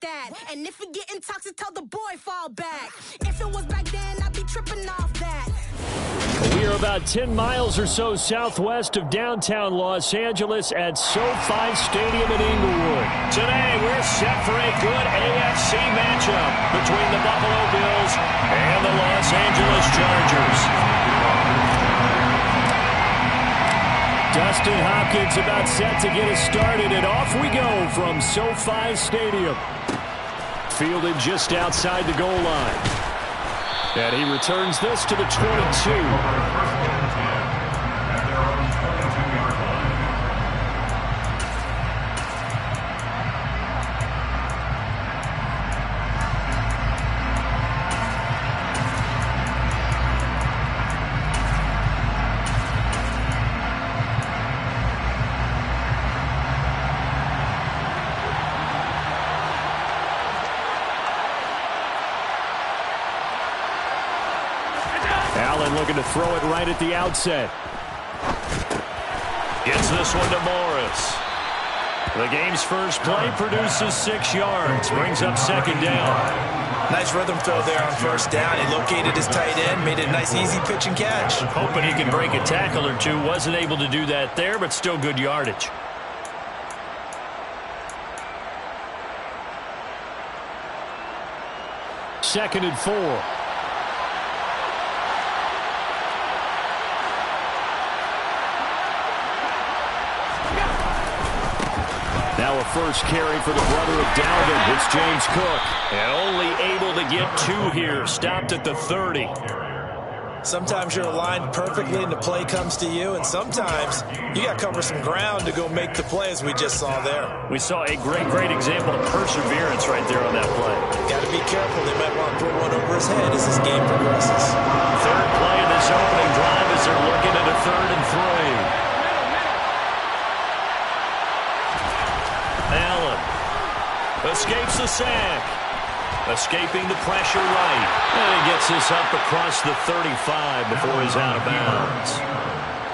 that. And if you're getting toxic, tell the boy fall back. If it was back then, I'd be tripping off that. We are about 10 miles or so southwest of downtown Los Angeles at SoFi Stadium in Inglewood. Today, we're set for a good AFC matchup between the Buffalo Bills and the Los Angeles Chargers. Dustin Hopkins about set to get us started, and off we go from SoFi Stadium. Fielded just outside the goal line. And he returns this to the 22. Allen looking to throw it right at the outset. Gets this one to Morris. The game's first play produces 6 yards. Brings up second down. Nice rhythm throw there on first down. He located his tight end, made it a nice easy pitch and catch. Hoping he can break a tackle or two. Wasn't able to do that there, but still good yardage. Second and 4. Now a first carry for the brother of Dalvin. It's James Cook. And only able to get 2 here. Stopped at the 30. Sometimes you're aligned perfectly and the play comes to you, and sometimes you got to cover some ground to go make the play, as we just saw there. We saw a great example of perseverance right there on that play. Got to be careful. They might want to throw one over his head as this game progresses. Third play of this opening drive as they're looking at a 3rd and 3. Allen escapes the sack. Escaping the pressure right. And he gets this up across the 35 before he's out of bounds.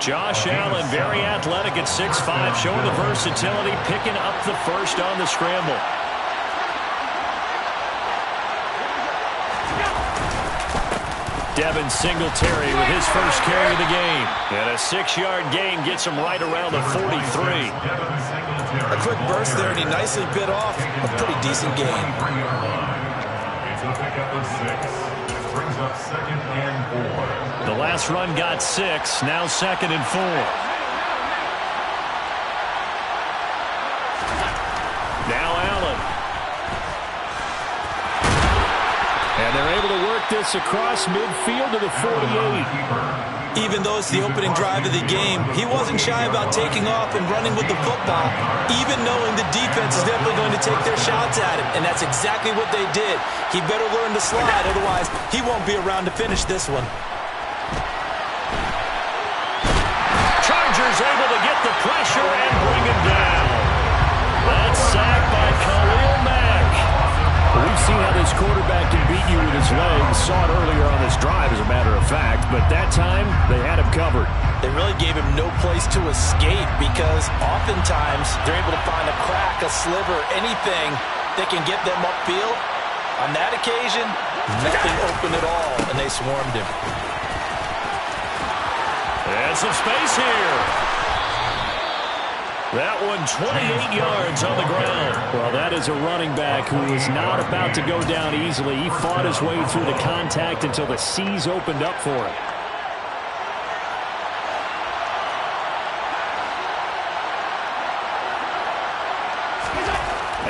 Josh Allen, very athletic at 6'5", showing the versatility, picking up the first on the scramble. Devin Singletary with his first carry of the game. And a 6-yard gain gets him right around the 43. A quick burst there, and he nicely bit off a pretty decent gain. Brings up 2nd and 4. The last run got 6, now 2nd and 4. Now Allen. And they're able to work this across midfield to the 48. Even though it's the opening drive of the game, he wasn't shy about taking off and running with the football, even knowing the defense is definitely going to take their shots at him. And that's exactly what they did. He better learn to slide, otherwise he won't be around to finish this one. Chargers able to get the pressure and bring him down. That's sacked by Khalil Mack. We've seen how this quarterback can beat you with his legs. Saw it earlier on this drive, as a matter of fact. But that time, they had him covered. They really gave him no place to escape because oftentimes they're able to find a crack, a sliver, anything that can get them upfield. On that occasion, nothing open at all, and they swarmed him. And some space here. That one 28 yards on the ground. Well, that is a running back who is not about to go down easily. He fought his way through the contact until the seas opened up for him.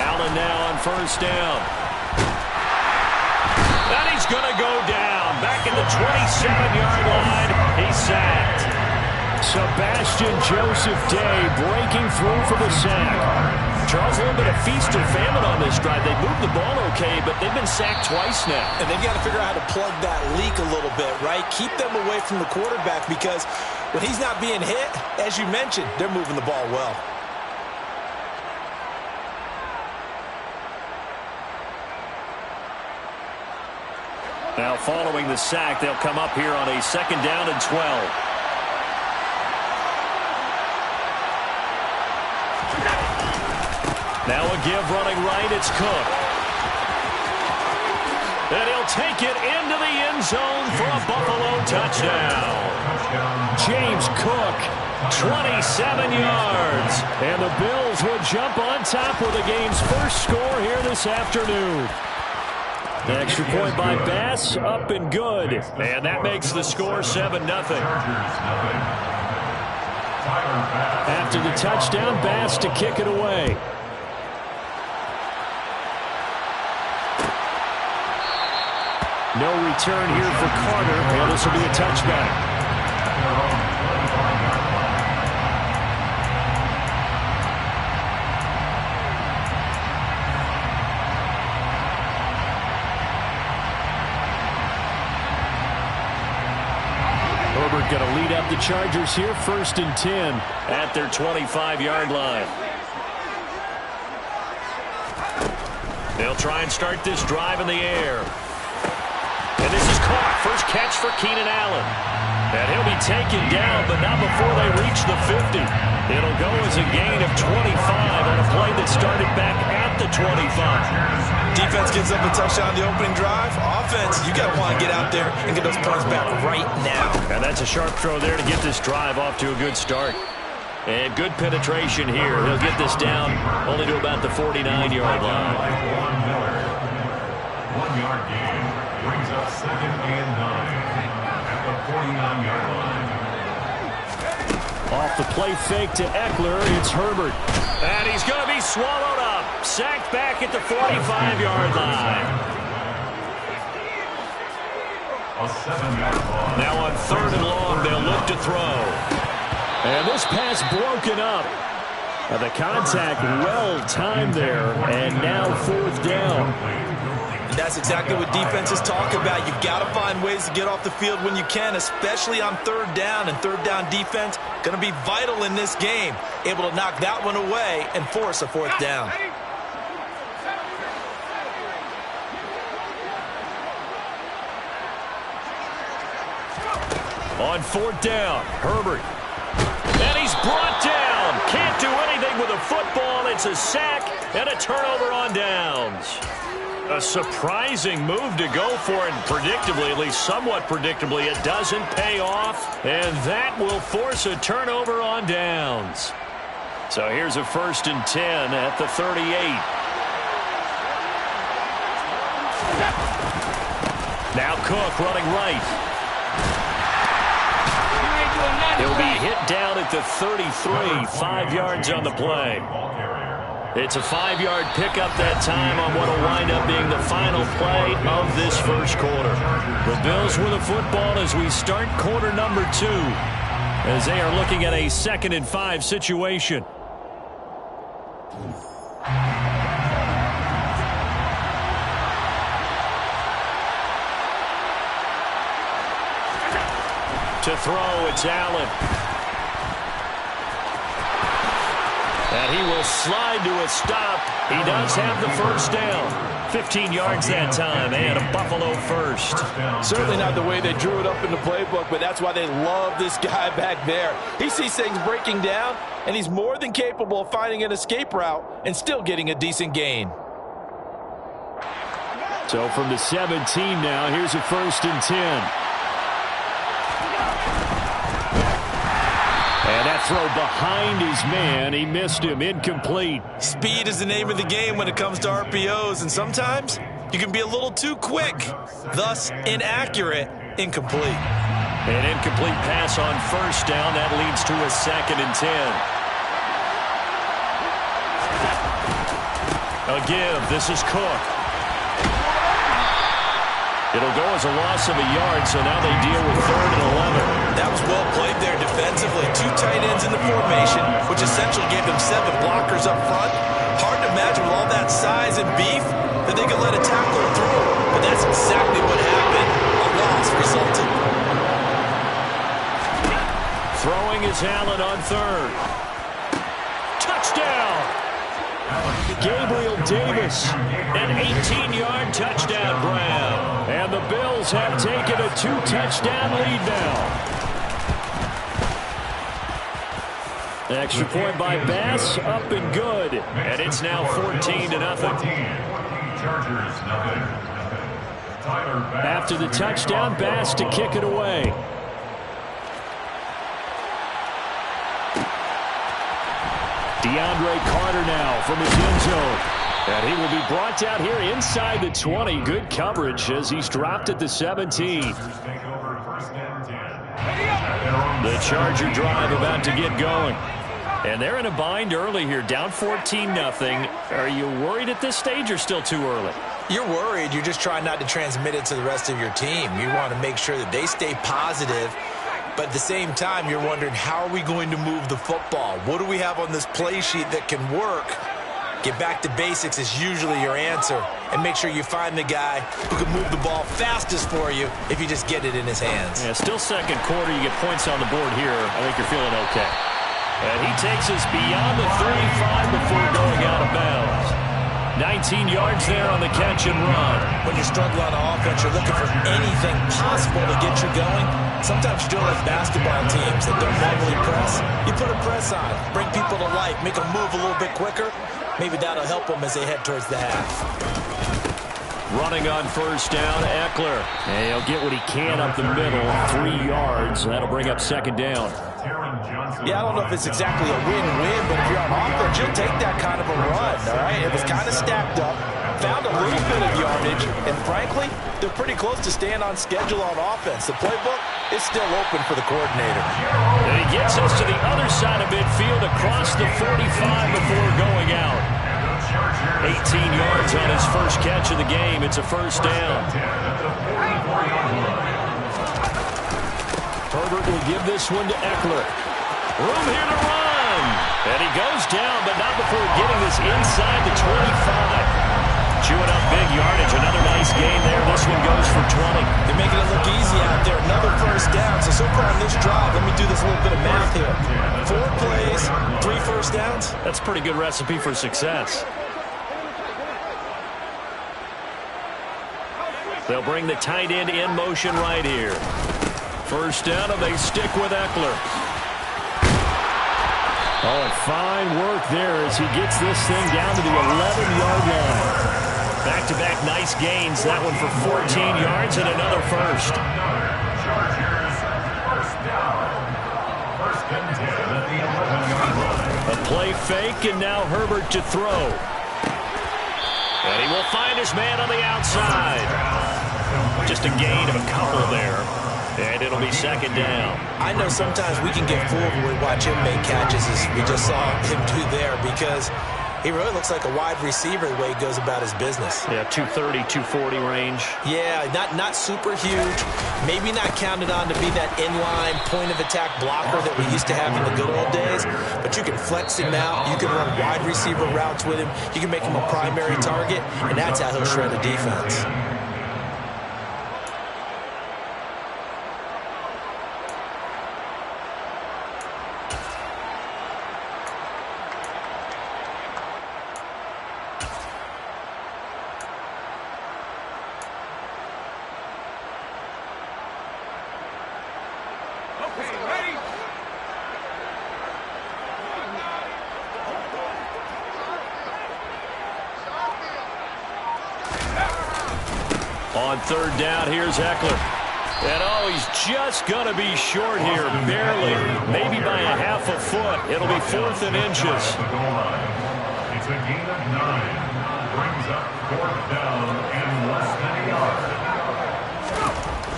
Allen now on first down. And he's going to go down. Back in the 27-yard line. He's sacked. Sebastian Joseph Day breaking through for the sack. Charles, a little bit of feast or famine on this drive. They moved the ball okay, but they've been sacked twice now. And they've got to figure out how to plug that leak a little bit, right? Keep them away from the quarterback because when he's not being hit, as you mentioned, they're moving the ball well. Now following the sack, they'll come up here on a 2nd down and 12. Now a give running right, it's Cook. zone for a Buffalo touchdown. James Cook, 27 yards. And the Bills will jump on top with the game's first score here this afternoon. The extra point by Bass, up and good. And that makes the score 7-0. After the touchdown, Bass to kick it away. No return here for Carter, and this will be a touchback. Herbert going to lead up the Chargers here, 1st and 10 at their 25-yard line. They'll try and start this drive in the air. And this is caught. First catch for Keenan Allen. And he'll be taken down, but not before they reach the 50. It'll go as a gain of 25 on a play that started back at the 25. Defense gives up a touchdown on the opening drive. Offense, you got to want to get out there and get those points back right now. And that's a sharp throw there to get this drive off to a good start. And good penetration here. He'll get this down only to about the 49-yard line. 1 yard gain brings up 2nd and 9 at the 49-yard line. Off the play fake to Eckler, it's Herbert. And he's going to be swallowed up. Sacked back at the 45-yard line. A 7-yard loss. Now on 3rd and long, they'll look to throw. And this pass broken up. The contact well-timed there, and now 4th down. And that's exactly what defenses talk about. You've got to find ways to get off the field when you can, especially on 3rd down. And 3rd down defense going to be vital in this game. Able to knock that one away and force a 4th down. On 4th down, Herbert. And he's brought down. Can't do anything with a football. It's a sack and a turnover on downs. A surprising move to go for it, and predictably, at least somewhat predictably, it doesn't pay off, and that will force a turnover on downs. So here's a 1st and 10 at the 38. Now Cook running right. He'll be hit down at the 33, 5 yards on the play. It's a 5-yard pickup that time on what will wind up being the final play of this first quarter. The Bills with the football as we start quarter number 2, as they are looking at a 2nd and 5 situation. To throw, it's Allen. And he will slide to a stop. He does have the 1st down. 15 yards that time, and a Buffalo first. Certainly not the way they drew it up in the playbook, but that's why they love this guy back there. He sees things breaking down, and he's more than capable of finding an escape route and still getting a decent gain. So from the 17 now, here's a 1st and 10. And that throw behind his man, he missed him, incomplete. Speed is the name of the game when it comes to RPOs, and sometimes you can be a little too quick, thus inaccurate, incomplete. An incomplete pass on 1st down, that leads to a 2nd and 10. A give, this is Cook. It'll go as a loss of a yard, so now they deal with 3rd and 11. That was well played there defensively. 2 tight ends in the formation, which essentially gave them 7 blockers up front. Hard to imagine with all that size and beef that they could let a tackle through. But that's exactly what happened. A loss resulted. Throwing is Allen on 3rd. Touchdown! Gabriel Davis, an 18-yard touchdown grab. And the Bills have taken a 2-touchdown lead now. Extra point by Bass, up and good. And it's now 14-0. Chargers, nothing. After the touchdown, Bass to kick it away. DeAndre Carter now from his end zone. And he will be brought down here inside the 20. Good coverage as he's dropped at the 17. The Charger drive about to get going. And they're in a bind early here, down 14-0. Are you worried at this stage or still too early? You're worried. You're just trying not to transmit it to the rest of your team. You want to make sure that they stay positive. But at the same time, you're wondering, how are we going to move the football? What do we have on this play sheet that can work? Get back to basics is usually your answer. And make sure you find the guy who can move the ball fastest for you if you just get it in his hands. Yeah, still second quarter. You get points on the board here. I think you're feeling okay. And he takes us beyond the 35 before going out of bounds. 19 yards there on the catch and run. When you're struggling on offense, you're looking for anything possible to get you going. Sometimes you're doing like basketball teams that don't normally press. You put a press on, bring people to life, make them move a little bit quicker. Maybe that'll help them as they head towards the half. Running on first down, Eckler. And he'll get what he can up the middle, 3 yards. That'll bring up second down. Yeah, I don't know if it's exactly a win-win, but if you're on offense, you'll take that kind of a run, all right? It was kind of stacked up, found a little bit of yardage, and frankly, they're pretty close to staying on schedule on offense. The playbook is still open for the coordinator. And he gets us to the other side of midfield across the 45 before going out. 18 yards on his first catch of the game. It's a first down. Herbert will give this one to Eckler. Room here to run. And he goes down, but not before getting this inside the 25. Chewing up big yardage. Another nice gain there. This one goes for 20. They're making it look easy out there. Another first down. So far on this drive, let me do this little bit of math here. 4 plays, 3 first downs. That's a pretty good recipe for success. They'll bring the tight end in motion right here. First down, and they stick with Eckler. Oh, and fine work there as he gets this thing down to the 11-yard line. Back-to-back nice gains. That one for 14 yards and another first. A play fake, and now Herbert to throw. And he will find his man on the outside. Just a gain of a couple there. And it'll be second down. I know sometimes we can get fooled when we watch him make catches, as we just saw him do there, because he really looks like a wide receiver the way he goes about his business. Yeah, 230, 240 range. Yeah, not super huge. Maybe not counted on to be that inline point-of-attack blocker that we used to have in the good old days, but you can flex him out. You can run wide receiver routes with him. You can make him a primary target, and that's how he'll shred a defense. On third down, here's Eckler. And oh, he's just going to be short here, barely, maybe by a half a foot. It'll be 4th and inches. It's a gain of 9. Brings up 4th down and less than a yard.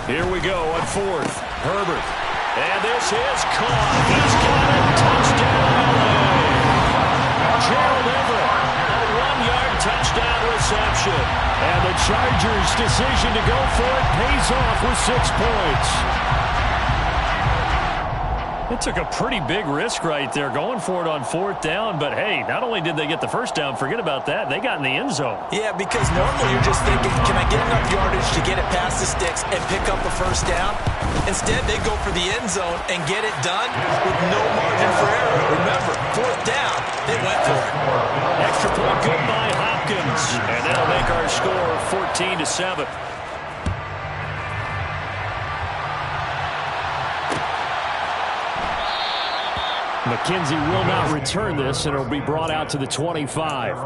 Here we go on 4th. Herbert. And this is caught. He's got a touchdown. Gerald Everett, a 1-yard touchdown reception. And the Chargers' decision to go for it pays off with 6 points. It took a pretty big risk right there going for it on 4th down. But, hey, not only did they get the first down, forget about that, they got in the end zone. Yeah, because normally you're just thinking, can I get enough yardage to get it past the sticks and pick up a first down? Instead, they go for the end zone and get it done with no margin for error. Remember, 4th down, they went for it. Extra point good by Hopkins. And that'll make our score 14-7. McKenzie will not return this, and it'll be brought out to the 25.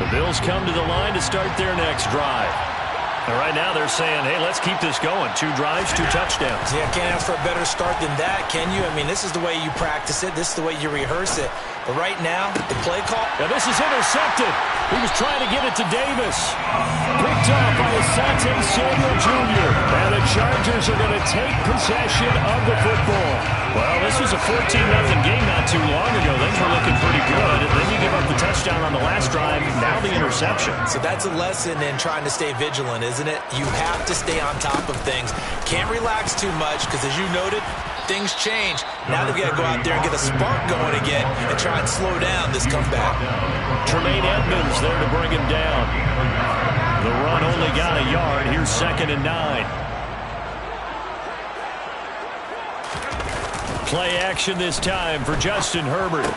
The Bills come to the line to start their next drive. And right now they're saying, hey, let's keep this going. 2 drives, 2 touchdowns. Yeah, can't ask for a better start than that, can you? I mean, this is the way you practice it. This is the way you rehearse it. But right now, the play call. Now this is intercepted. He was trying to get it to Davis. Picked off by Asante Samuel Jr. And the Chargers are going to take possession of the football. Well, this was a 14-0 game not too long ago. Things were looking pretty good. And then you give up the touchdown on the last drive. Now the interception. So that's a lesson in trying to stay vigilant, isn't it? You have to stay on top of things. Can't relax too much because, as you noted, things change. Now they've got to go out there and get a spark going again and try and slow down this comeback. Tremaine Edmonds there to bring him down. The run only got a yard. Here's 2nd and 9. Play action this time for Justin Herbert.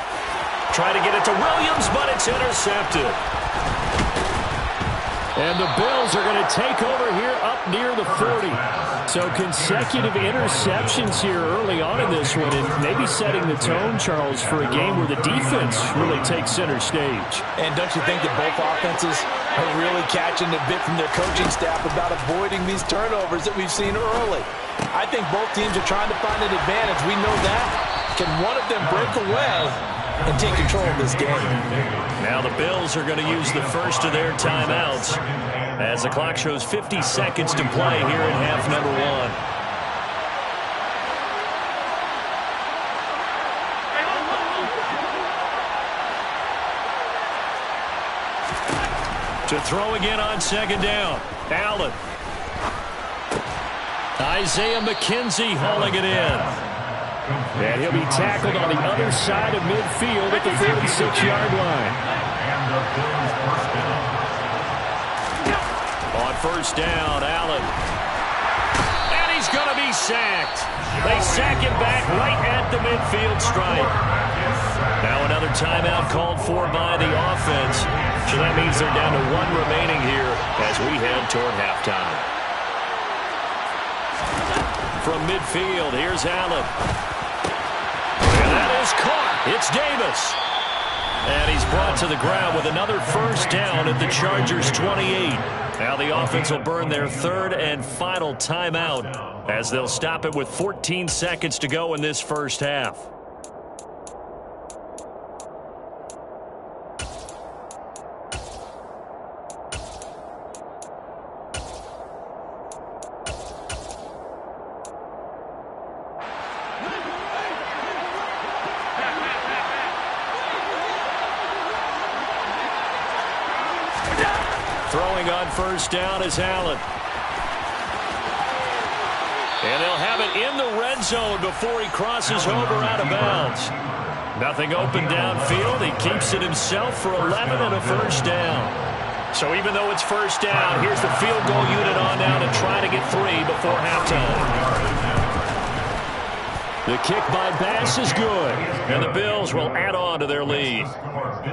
Try to get it to Williams, but it's intercepted. And the Bills are going to take over here up near the 40. So consecutive interceptions here early on in this one, and maybe setting the tone, Charles, for a game where the defense really takes center stage. And don't you think that both offenses are really catching a bit from their coaching staff about avoiding these turnovers that we've seen early? I think both teams are trying to find an advantage. We know that. Can one of them break away and take control of this game? Now the Bills are going to use the first of their timeouts as the clock shows 50 seconds to play here in half number 1. To throw again on 2nd down. Allen. Isaiah McKenzie hauling it in. And he'll be tackled on the other side of midfield at the 46-yard line. On 1st down, Allen. And he's going to be sacked. They sack him back right at the midfield stripe. Now another timeout called for by the offense. So that means they're down to 1 remaining here as we head toward halftime. From midfield, here's Allen. And that is caught. It's Davis. And he's brought to the ground with another 1st down at the Chargers' 28. Now the offense will burn their 3rd and final timeout as they'll stop it with 14 seconds to go in this first half. Throwing on 1st down is Allen. And they'll have it in the red zone before he crosses over out of bounds. Nothing open downfield. He keeps it himself for 11 and a 1st down. So even though it's 1st down, here's the field goal unit on now to try to get 3 before halftime. The kick by Bass is good, and the Bills will add on to their lead.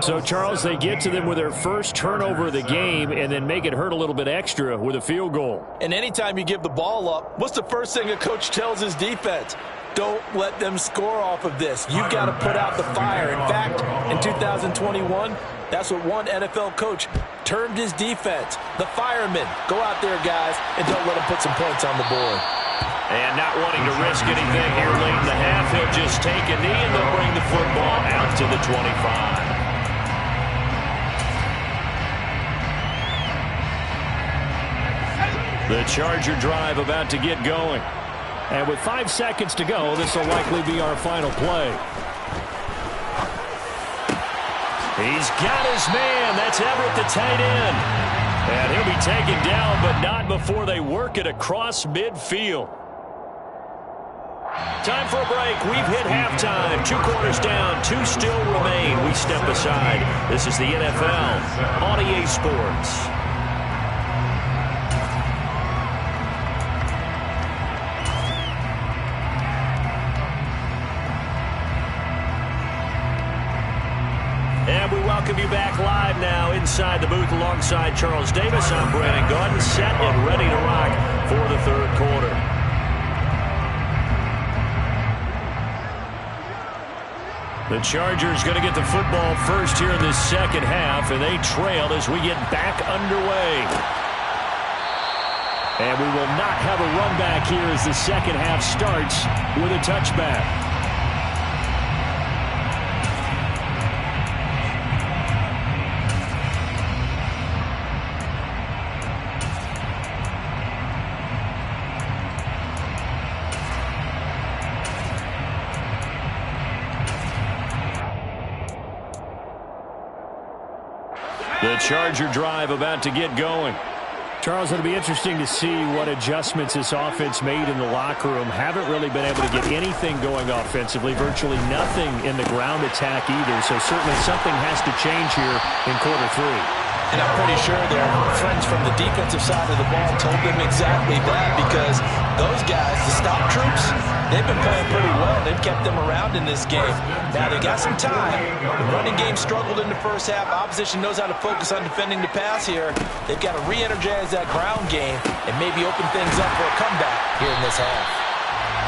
So, Charles, they get to them with their first turnover of the game and then make it hurt a little bit extra with a field goal. And anytime you give the ball up, what's the first thing a coach tells his defense? Don't let them score off of this. You've got to put out the fire. In fact, in 2021, that's what one NFL coach termed his defense. The firemen. Go out there, guys, and don't let them put some points on the board. And not wanting to risk anything here late in the half, he'll just take a knee and they'll bring the football out to the 25. The Charger drive about to get going. And with 5 seconds to go, this will likely be our final play. He's got his man. That's Everett, the tight end. And he'll be taken down, but not before they work it across midfield. Time for a break. We've hit halftime. 2 quarters down. 2 still remain. We step aside. This is the NFL on EA Sports. And we welcome you back live now inside the booth alongside Charles Davis. I'm Brandon Gaudin, set and ready to rock for the 3rd quarter. The Chargers going to get the football first here in this second half, and they trail as we get back underway. And we will not have a run back here as the second half starts with a touchback. The Charger drive about to get going. Charles, it'll be interesting to see what adjustments this offense made in the locker room. Haven't really been able to get anything going offensively, virtually nothing in the ground attack either. So certainly something has to change here in quarter three. And I'm pretty sure their friends from the defensive side of the ball told them exactly that, because those guys, the stop troops, they've been playing pretty well. They've kept them around in this game. Now, they got some time. The running game struggled in the first half. Opposition knows how to focus on defending the pass here. They've got to re-energize that ground game and maybe open things up for a comeback here in this half.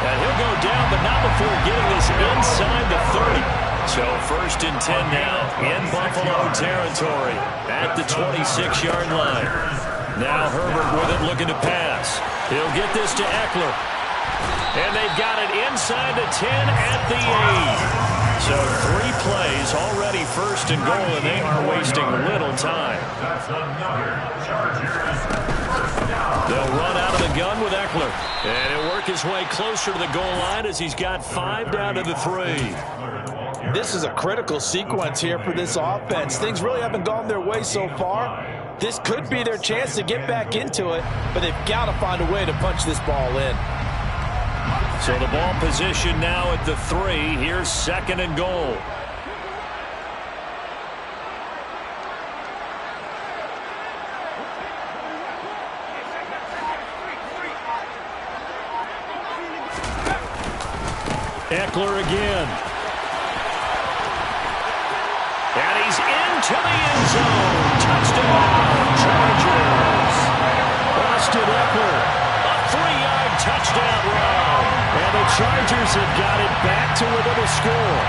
And he'll go down, but not before getting this inside the 30. So 1st and 10 now in Buffalo territory at the 26-yard line. Now Herbert with it, looking to pass. He'll get this to Eckler. And they've got it inside the 10 at the 8. So 3 plays already 1st and goal, and they are wasting little time. They'll run out of the gun with Eckler. And he'll work his way closer to the goal line as he's got 5 down to the 3. This is a critical sequence here for this offense. Things really haven't gone their way so far. This could be their chance to get back into it, but they've got to find a way to punch this ball in. So the ball position now at the 3. Here's 2nd and goal. Eckler again. And he's into the end zone. Touchdown, Chargers. Austin Eckler, a 3-yard touchdown run. And the Chargers have got it back to within a score.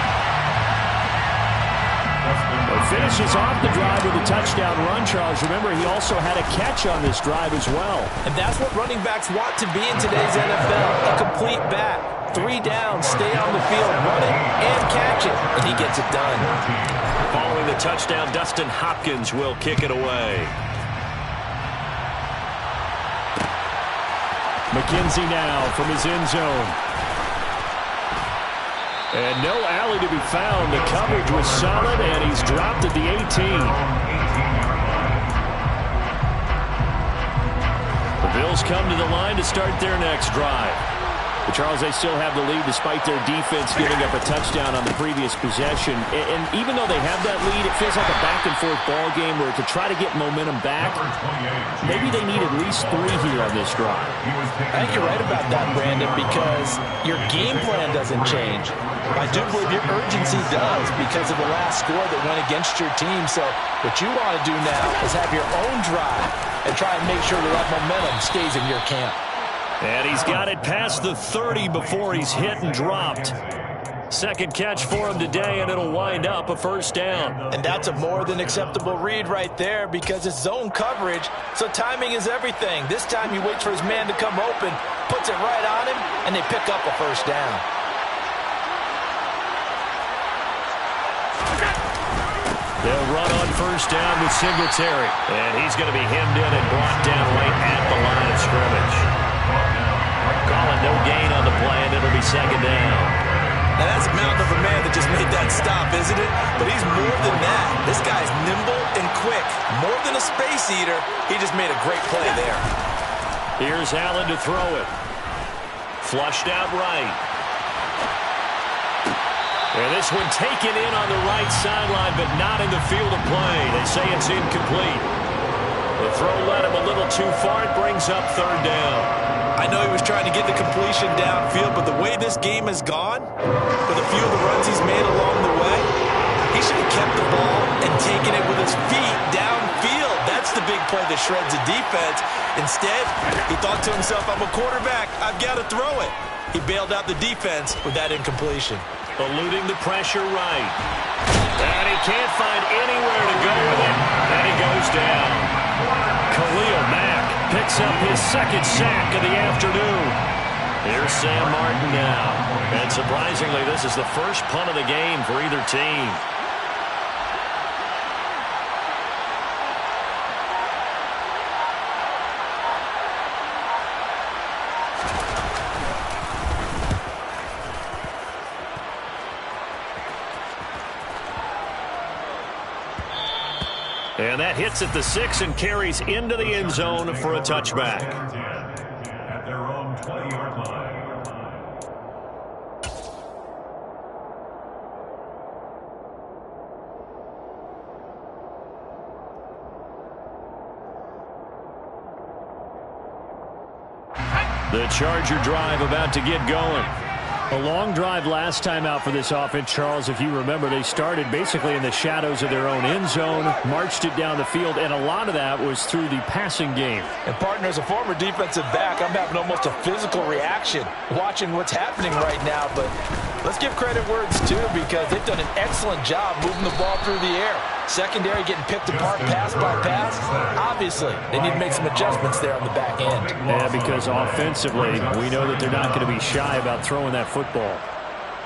He finishes off the drive with a touchdown run, Charles. Remember, he also had a catch on this drive as well. And that's what running backs want to be in today's NFL, a complete back. 3 down, stay on the field, run it, and catch it. And he gets it done. Following the touchdown, Dustin Hopkins will kick it away. McKenzie now from his end zone. And no alley to be found. The coverage was solid, and he's dropped at the 18. The Bills come to the line to start their next drive. But Charles, they still have the lead despite their defense giving up a touchdown on the previous possession. And even though they have that lead, it feels like a back-and-forth ball game where to try to get momentum back, maybe they need at least 3 here on this drive. I think you're right about that, Brandon, because your game plan doesn't change. I do believe your urgency does because of the last score that went against your team. So what you want to do now is have your own drive and try and make sure that momentum stays in your camp. And he's got it past the 30 before he's hit and dropped. Second catch for him today, and it'll wind up a 1st down. And that's a more than acceptable read right there because it's zone coverage, so timing is everything. This time he waits for his man to come open, puts it right on him, and they pick up a 1st down. They'll run on 1st down with Singletary. And he's going to be hemmed in and brought down right at the line of scrimmage. Calling no gain on the play, and it'll be 2nd down. Now that's a mountain of a man that just made that stop, isn't it? But he's more than that. This guy's nimble and quick. More than a space eater, he just made a great play there. Here's Allen to throw it. Flushed out right. And this one taken in on the right sideline, but not in the field of play. They say it's incomplete. The throw led him a little too far. It brings up 3rd down. I know he was trying to get the completion downfield, but the way this game has gone, with a few of the runs he's made along the way, he should have kept the ball and taken it with his feet downfield. That's the big big play that shreds the defense. Instead, he thought to himself, I'm a quarterback. I've got to throw it. He bailed out the defense with that incompletion. Eluding the pressure right. And he can't find anywhere to go with it. And he goes down. Khalil Mack picks up his second sack of the afternoon. Here's Sam Martin now. And surprisingly, this is the first punt of the game for either team. And that hits at the 6 and carries into the end zone for a touchback. At their own 20-yard line. The Charger drive about to get going. A long drive last time out for this offense, Charles. If you remember, they started basically in the shadows of their own end zone, marched it down the field, and a lot of that was through the passing game. And, partner, as a former defensive back, I'm having almost a physical reaction watching what's happening right now. But let's give credit where it's due, because they've done an excellent job moving the ball through the air. Secondary getting picked apart pass by pass. Obviously, they need to make some adjustments there on the back end. Yeah, because offensively, we know that they're not going to be shy about throwing that football.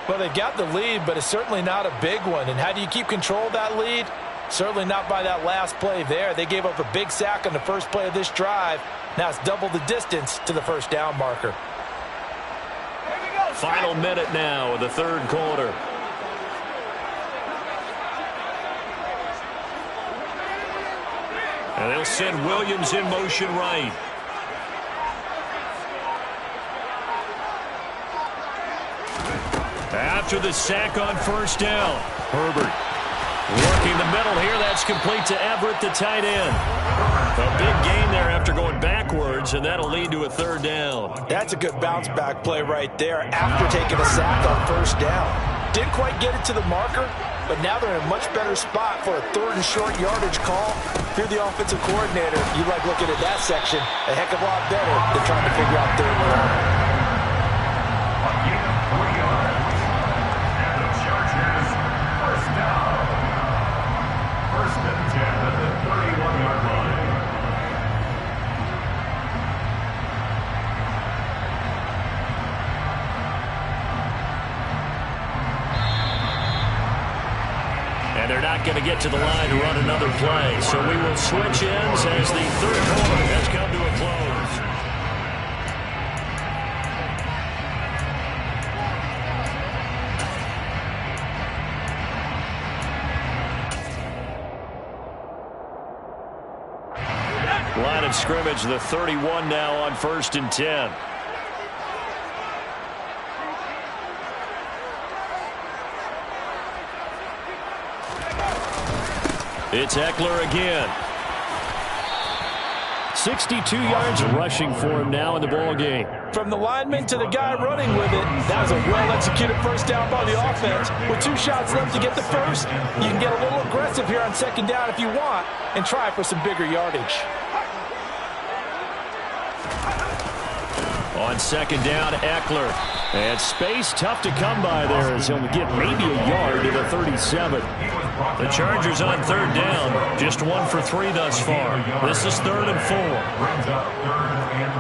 Well, they got the lead, but it's certainly not a big one. And how do you keep control of that lead? Certainly not by that last play there. They gave up a big sack on the first play of this drive. Now it's double the distance to the first down marker. Final minute now of the third quarter. And they'll send Williams in motion right. After the sack on first down, Herbert working the middle here. That's complete to Everett, the tight end. A big gain there after going backwards, and that'll lead to a third down. That's a good bounce-back play right there after taking a sack on first down. Didn't quite get it to the marker, but now they're in a much better spot for a third and short yardage call. If you're the offensive coordinator, you like looking at that section a heck of a lot better than trying to figure out third and long. They're not going to get to the line to run another play. So we will switch ends as the third quarter has come to a close. Line of scrimmage, the 31 now on 1st and 10. It's Eckler again. 62 yards rushing for him now in the ball game. From the lineman to the guy running with it, that was a well-executed first down by the offense. With 2 shots left to get the first, you can get a little aggressive here on second down if you want and try for some bigger yardage. On second down, Eckler. And space tough to come by there as he'll get maybe a yard to the 37. The Chargers on third down, just 1 for 3 thus far. This is 3rd and 4. Brings up 3rd and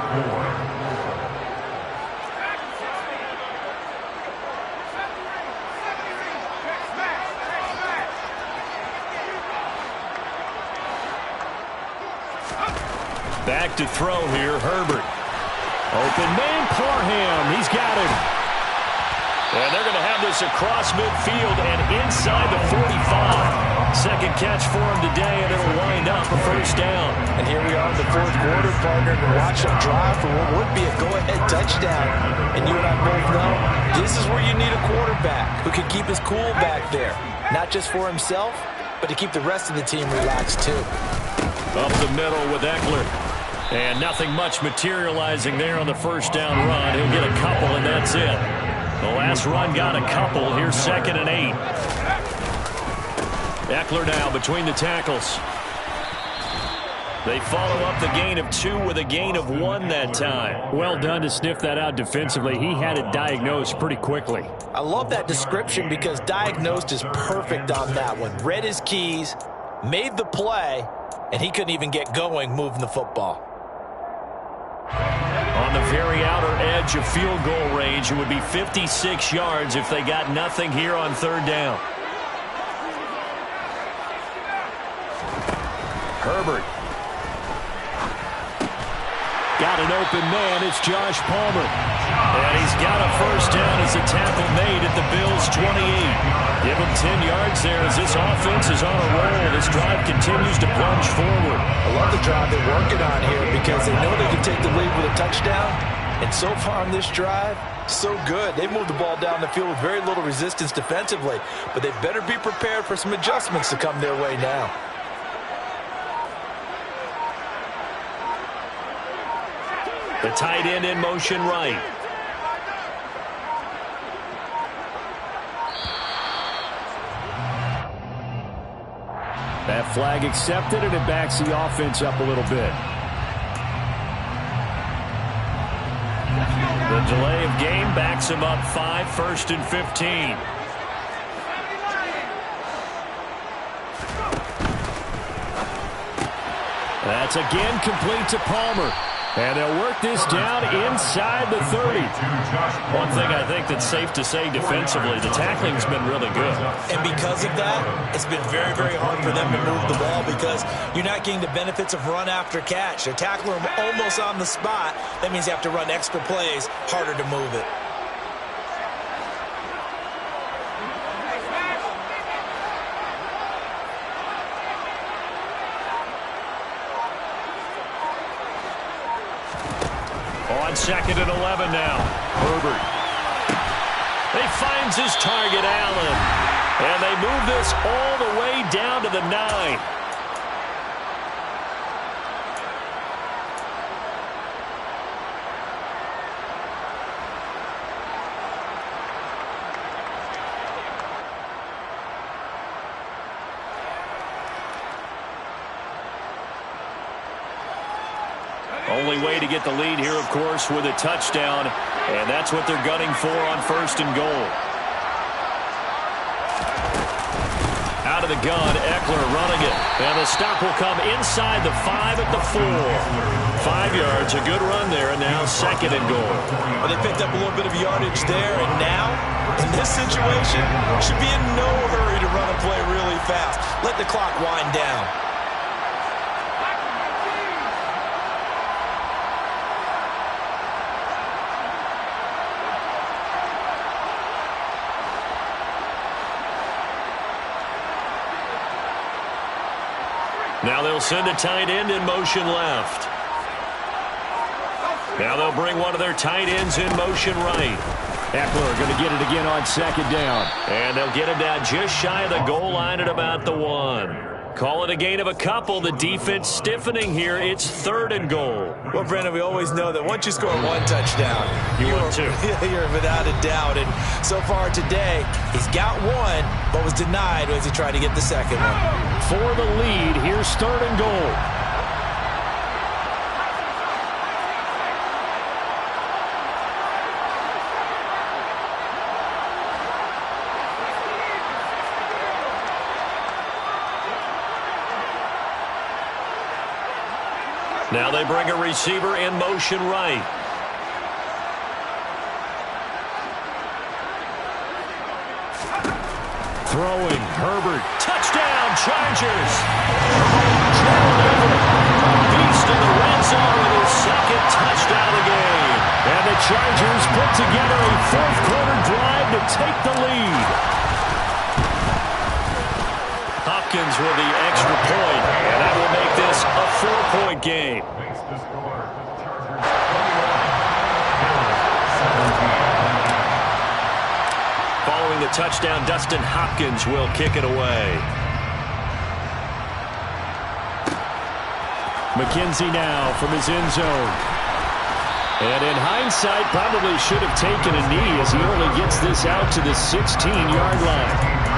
4. Back to throw here, Herbert. Open man, Parham. He's got him. And they're going to have this across midfield and inside the 45. Second catch for him today, and it'll wind up a first down. And here we are in the fourth quarter, partner, to watch them drive for what would be a go-ahead touchdown. And you and I both know this is where you need a quarterback who can keep his cool back there. Not just for himself, but to keep the rest of the team relaxed too. Up the middle with Eckler. And nothing much materializing there on the first down run. He'll get a couple, and that's it. The last run got a couple. Here's 2nd and 8. Eckler now between the tackles. They follow up the gain of 2 with a gain of 1 that time. Well done to sniff that out defensively. He had it diagnosed pretty quickly. I love that description because diagnosed is perfect on that one. Read his keys, made the play, and he couldn't even get going moving the football. On the very outer edge of field goal range, it would be 56 yards if they got nothing here on 3rd down. Herbert. Got an open man. It's Josh Palmer. And he's got a first down as the tackle made at the Bills' 28. Give him 10 yards there as this offense is on a roll. This drive continues to plunge forward. I love the drive they're working on here because they know they can take the lead with a touchdown. And so far on this drive, so good. They've moved the ball down the field with very little resistance defensively. But they better be prepared for some adjustments to come their way now. The tight end in motion right. That flag accepted, and it backs the offense up a little bit. The delay of game backs him up 5, 1st and 15. That's again complete to Palmer. And they'll work this down inside the 30. One thing I think that's safe to say defensively, the tackling's been really good. And because of that, it's been very, very hard for them to move the ball because you're not getting the benefits of run after catch. They're tackling them almost on the spot. That means you have to run extra plays, harder to move it. On 2nd and 11 now. Herbert. He finds his target, Allen. And they move this all the way down to the 9. Only way to get the lead here, of course, with a touchdown, and that's what they're gunning for on 1st and goal. Out of the gun, Eckler running it, and the stop will come inside the 5 at the 4. 5 yards, a good run there, and now 2nd and goal. Well, they picked up a little bit of yardage there, and now, in this situation, should be in no hurry to run a play really fast. Let the clock wind down. Now they'll send a tight end in motion left. Now they'll bring one of their tight ends in motion right. Eckler going to get it again on 2nd down. And they'll get him down just shy of the goal line at about the 1. Call it a gain of a couple. The defense stiffening here. It's 3rd and goal. Well, Brandon, we always know that once you score 1 touchdown, you win 2. You're without a doubt. And so far today, he's got 1, but was denied as he tried to get the 2nd one. For the lead, here's 3rd and goal. Now they bring a receiver in motion right. Throwing, Herbert. Touchdown, Chargers. Beast in the red zone with his 2nd touchdown of the game. And the Chargers put together a 4th quarter drive to take the lead. Hopkins with the extra point, and that will make this a 4-point game. Following the touchdown, Dustin Hopkins will kick it away. McKenzie now from his end zone. And in hindsight, probably should have taken a knee as he only gets this out to the 16-yard line.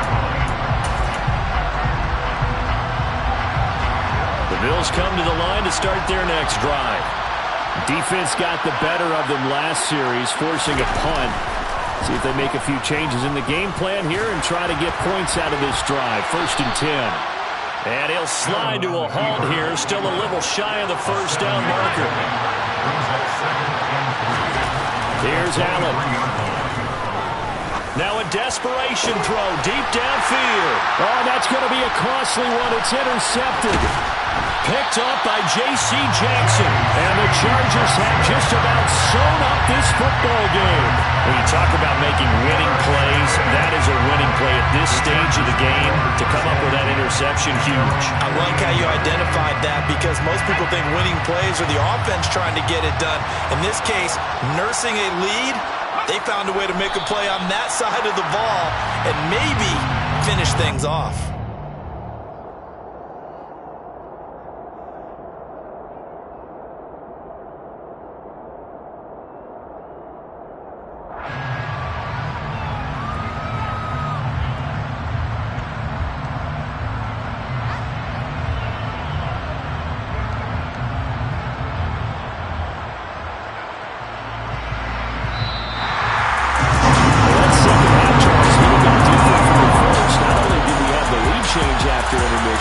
The Bills come to the line to start their next drive. Defense got the better of them last series, forcing a punt. See if they make a few changes in the game plan here and try to get points out of this drive. 1st and 10. And he'll slide to a halt here, still a little shy of the first down marker. Here's Allen. Now a desperation throw deep downfield. Oh, that's going to be a costly one. It's intercepted. Picked up by J.C. Jackson. And the Chargers have just about sewn up this football game. When you talk about making winning plays, that is a winning play at this stage of the game. To come up with that interception, huge. I like how you identified that because most people think winning plays are the offense trying to get it done. In this case, nursing a lead, they found a way to make a play on that side of the ball and maybe finish things off.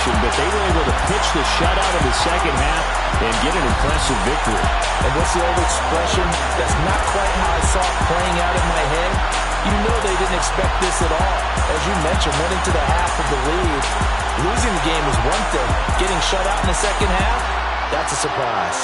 But they were able to pitch the shutout in the second half and get an impressive victory. And what's the old expression? That's not quite how I saw it playing out in my head. You know they didn't expect this at all. As you mentioned, went into the half of the lead. Losing the game is one thing. Getting shut out in the second half, that's a surprise.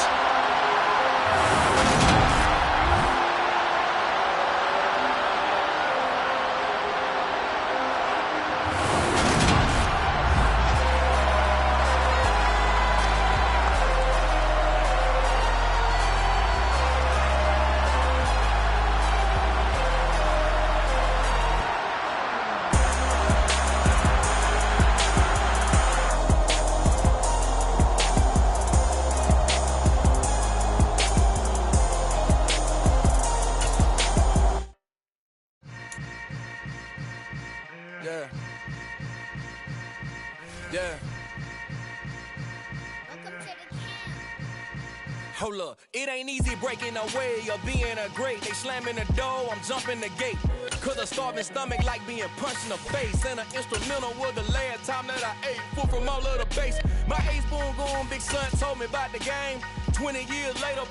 Hold up, it ain't easy breaking away or being a great. They slamming the door, I'm jumping the gate. Cause a starving stomach like being punched in the face. And an instrumental was the last time that I ate food from all of the base. My A-spoon goon, big son told me about the game. 20 years later,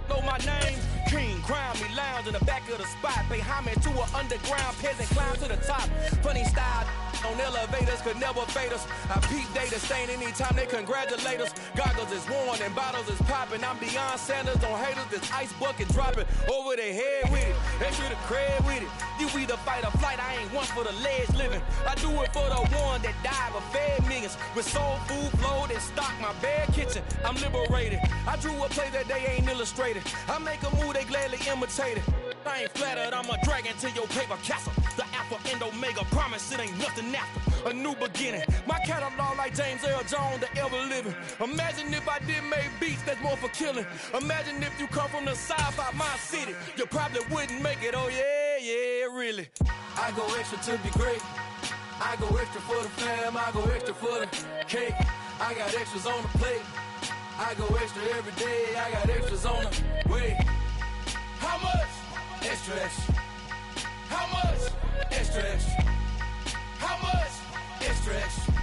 know my name. King, crown me, lounge in the back of the spot. Pay homage to an underground peasant, climb to the top. Funny style on elevators could never fade us. I peep data stain anytime they congratulate us. Goggles is worn and bottles is popping. I'm Deion Sanders on haters, this ice bucket dropping over their head with it. Extra the cred with it. You either fight or flight, I ain't one for the ledge living. I do it for the one that died but fed millions. With soul food flowed and stocked my bare kitchen. I'm liberated. I drew a play that they ain't illustrated. I make a move, they gladly imitate it. I ain't flattered, I'm a dragon to your paper castle. The Alpha and Omega, promise it ain't nothing after. A new beginning. My catalog like James Earl Jones, the ever living. Imagine if I did make beats that's more for killing. Imagine if you come from the south out my city. You probably wouldn't make it, oh yeah, really. I go extra to be great. I go extra for the fam, I go extra for the cake. I got extras on the plate. I go extra every day, I got extras on the way. How much? Extra, extra. How much? Extra, extra. How much? Extra, extra.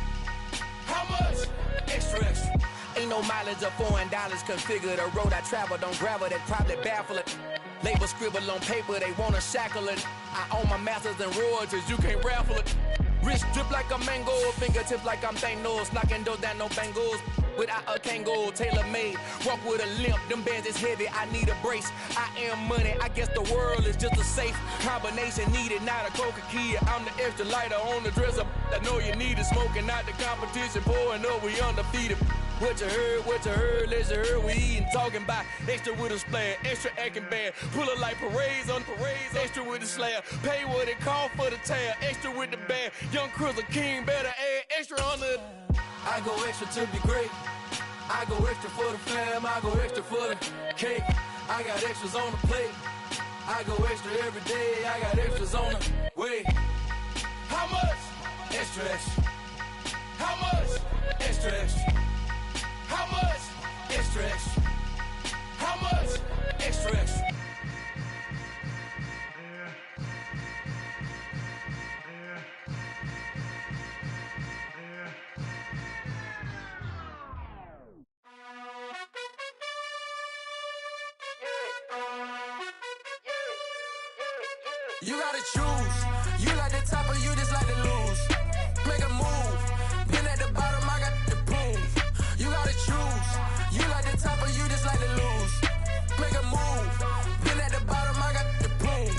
How much? Extra, extra. Ain't no mileage or $4 configure the road I travel. Don't gravel that probably baffle it. Label scribble on paper, they wanna shackle it. I own my masters and royalties, you can't raffle it. Wrist drip like a mango, fingertips like I'm Thanos, knocking those down no bangles. Without a Kango, tailor-made, walk with a limp, them bands is heavy, I need a brace. I am money, I guess the world is just a safe combination needed, not a coca key. I'm the extra lighter on the dresser, I know you need it, smoking out the competition, pouring up, we undefeated. What you heard, let's you heard, we eatin', talking about extra with a splash, extra acting bad, pull it like parades on parades, extra with the slab, pay what it cost for the tab, extra with the bag, young Chris a king, better add extra on the. I go extra to be great. I go extra for the fam, I go extra for the cake. I got extras on the plate. I go extra every day, I got extras on the way. How much? Extra, extra. How much? Extra, extra. How You gotta choose. You like the top or you just like to lose. Make a move. Been at the bottom, I got the proof. You gotta choose. You like the top or you just like to lose. Make a move. Been at the bottom, I got the proof.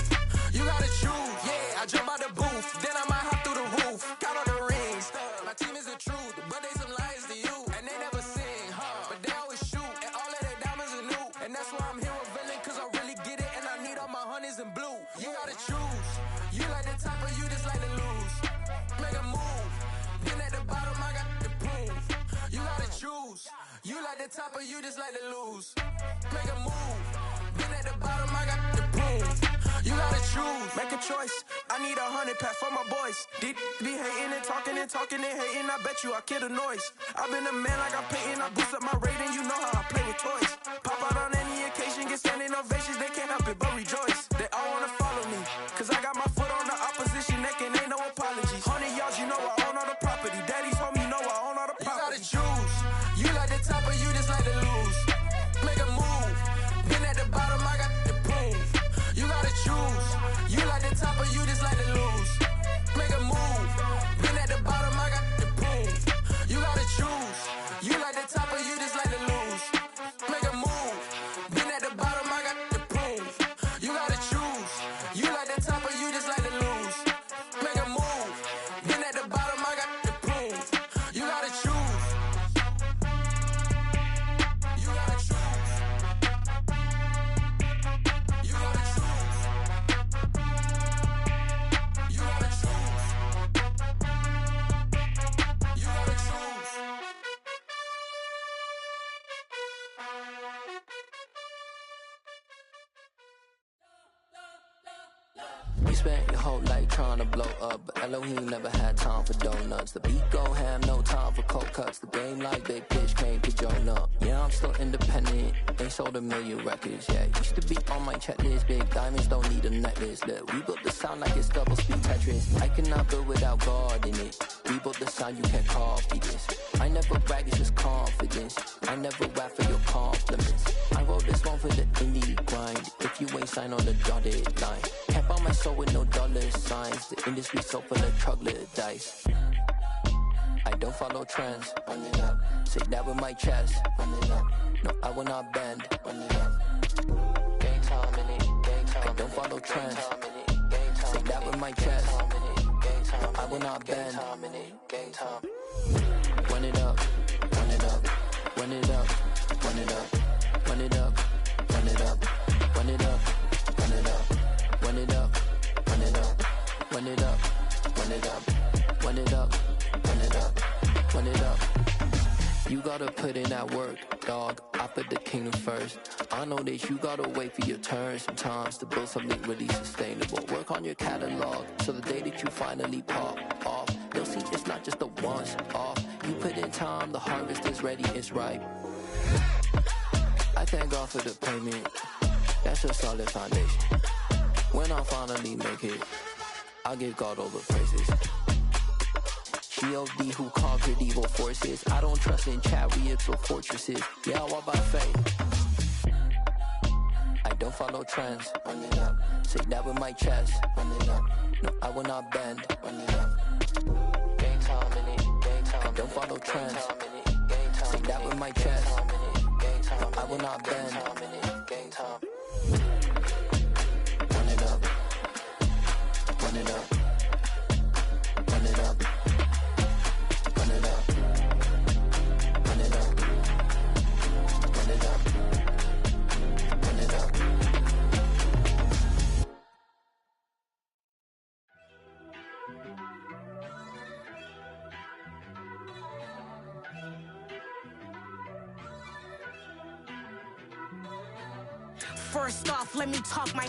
You gotta choose. Yeah, I jump out the booth. Then I might hop through the roof. Count all the rings. My team is the truth, but they some liars to you. And they never sing, but they always shoot. And all of their diamonds are new. And that's why I'm here revealing, cause I really get it. And I need all my honeys in blue. You gotta choose. You like the top or you just like to lose. Make a move. Been at the bottom, I got the proof. You gotta choose. You like the top or you just like to lose. Make a move. Been at the bottom, I got the proof. You gotta choose. Make a choice. I need 100 pack for my boys. Be hating and talking and talking and hating. I bet you I kill the noise. I've been a man like I'm Peyton. I boost up my rating. You know how I play with toys. Pop out on any occasion, get standing ovations. They can't help it but rejoice. They all wanna follow me, cause I got my foot on the opposition neck and ain't no apologies. 100 yards, you know I own all the property. Daddy's home, you know I own all the property. You gotta choose. You like the top or you just like to lose. Make a move. Been at the bottom, I got the proof. You gotta choose. You like the top or you just like to lose. Make a move. Been at the bottom, I got the proof. You gotta choose. You like the top or you just like to lose. Make a move. Been at the bottom, I got the proof. You gotta choose. You like the top or you just like to lose. Make a move. Been at the bottom, I got the proof. You gotta choose. You gotta choose. You gotta choose. You gotta choose. You gotta choose. You spent your whole life trying to blow up, but Elohim never had time for donuts. The beat go ham, no time for cold cuts. The game like Big Pitch came to Jonah. Yeah, I'm still independent, ain't sold 1 million records. Yeah, used to be on my checklist. Big diamonds don't need a necklace. Look, we built the sound like it's double speed Tetris. I cannot build without God in it. We built the sound, you can't copy this. I never brag, it's just confidence. I never rap for your compliments. I wrote this one for the indie grind. If you ain't signed on the dotted line, can't buy my soul with no dollar signs. The industry so full of troglodytes. I don't follow trends. Run it up. Say that with my chest. Run it up. No, I will not bend. Run it up. Gang time in it. Gang time. I don't follow trends. Say that with my chest. No, I will not bend. Gang time. Run it up. Run it up. Run it up. Run it up. Run it up. Run it up. Run it up. Run it up. Run it up. Run it up. Run it up. Run it up. Run it up. Run it up. Run it up. You gotta put in that work, dog. I put the kingdom first. I know that you gotta wait for your turn sometimes to build something really sustainable. Work on your catalog, so the day that you finally pop off, you'll see it's not just a once off. You put in time, the harvest is ready, it's ripe. I thank God for the payment. That's a solid foundation. When I finally make it, I'll give God all the praises. G.O.D. who conquered evil forces. I don't trust in chariots or fortresses. Yeah, I walk by faith. I don't follow trends. Run it up. Say that with my chest. Run it up. No, I will not bend. Run it up. Gang time in it. Gang time. I don't follow trends. Say that with my chest. No, I will not bend. Gang time. Run it up. Run it up. Run it up. Run it up. Run it up. Run it up. Run it up. First off, let me talk my.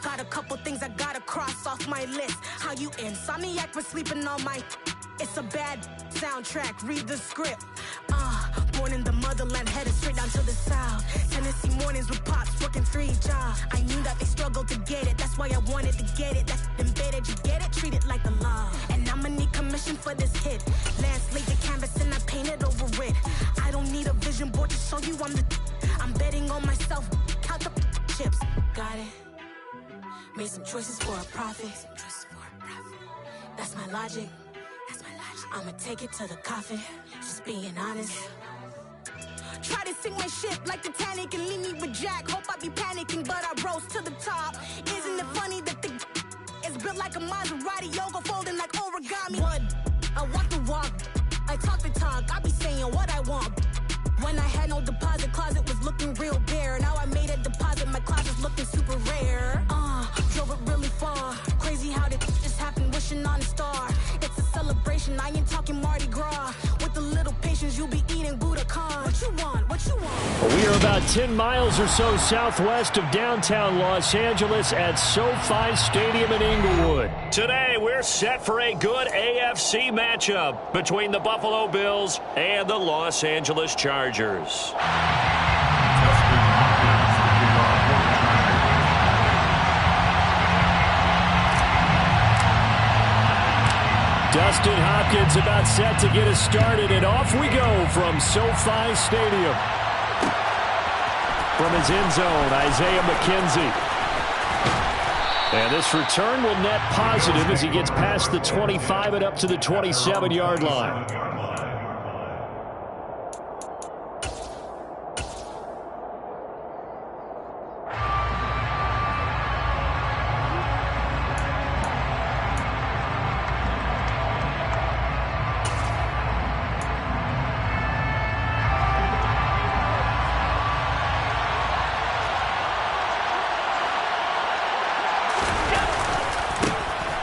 Got a couple things I gotta cross off my list. How you insomniac for sleeping on my. It's a bad soundtrack, read the script. Born in the motherland, headed straight down to the south. Tennessee mornings with pops, working 3 jobs. I knew that they struggled to get it, that's why I wanted to get it. That's embedded, you get it, treat it like the law. And I'ma need commission for this hit. Lance laid the canvas and I painted over it. I don't need a vision board to show you I'm betting on myself, count the chips. Got it. Made some choices for a profit. That's my logic. I'ma take it to the coffin. Just being honest. Try to sink my ship like Titanic and leave me with Jack. Hope I be panicking, but I rose to the top. Isn't it funny that the is built like a Maserati, yoga folding like origami? What? I walk the walk, I talk the talk. I be saying what I want. When I had no deposit, closet was looking real bare. Now I made a deposit, my closet's looking super rare. Drove it really far. Crazy how did just happen, wishing on a star. It's a celebration, I ain't talking Mardi Gras. With a little patience, you'll be eating Budokan. What you want? What you want? We are about 10 miles or so southwest of downtown Los Angeles at SoFi Stadium in Inglewood. Today, we're set for a good AFC matchup between the Buffalo Bills and the Los Angeles Chargers. Dustin Hopkins about set to get us started, and off we go from SoFi Stadium. From his end zone, Isaiah McKenzie. And this return will net positive as he gets past the 25 and up to the 27-yard line.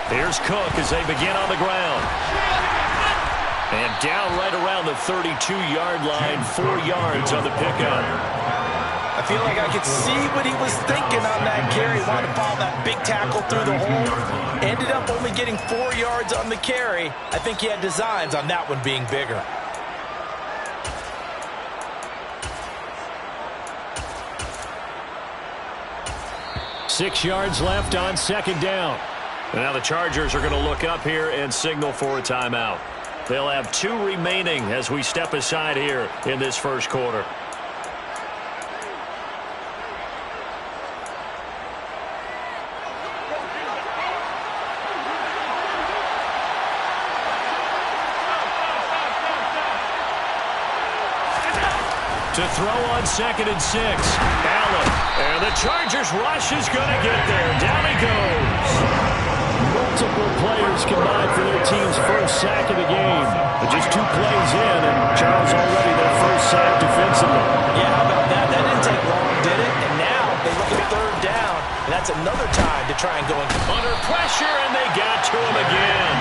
Here's Cook as they begin on the ground. And down right around the 32-yard line, 4 yards on the pickup. I feel like I could see what he was thinking on that carry. Wanted to follow that big tackle through the hole. Ended up only getting 4 yards on the carry. I think he had designs on that one being bigger. Six yards left on second down. Now the Chargers are going to look up here and signal for a timeout. They'll have 2 remaining as we step aside here in this first quarter. To throw on 2nd and 6. Allen. And the Chargers rush is going to get there. Down he goes. Multiple players combined for their team's first sack of the game. But just 2 plays in, and Charles already their first sack defensively. Yeah, how about that? That didn't take long, did it? And now they look at 3rd down, and that's another time to try and go under pressure, and they got to him again.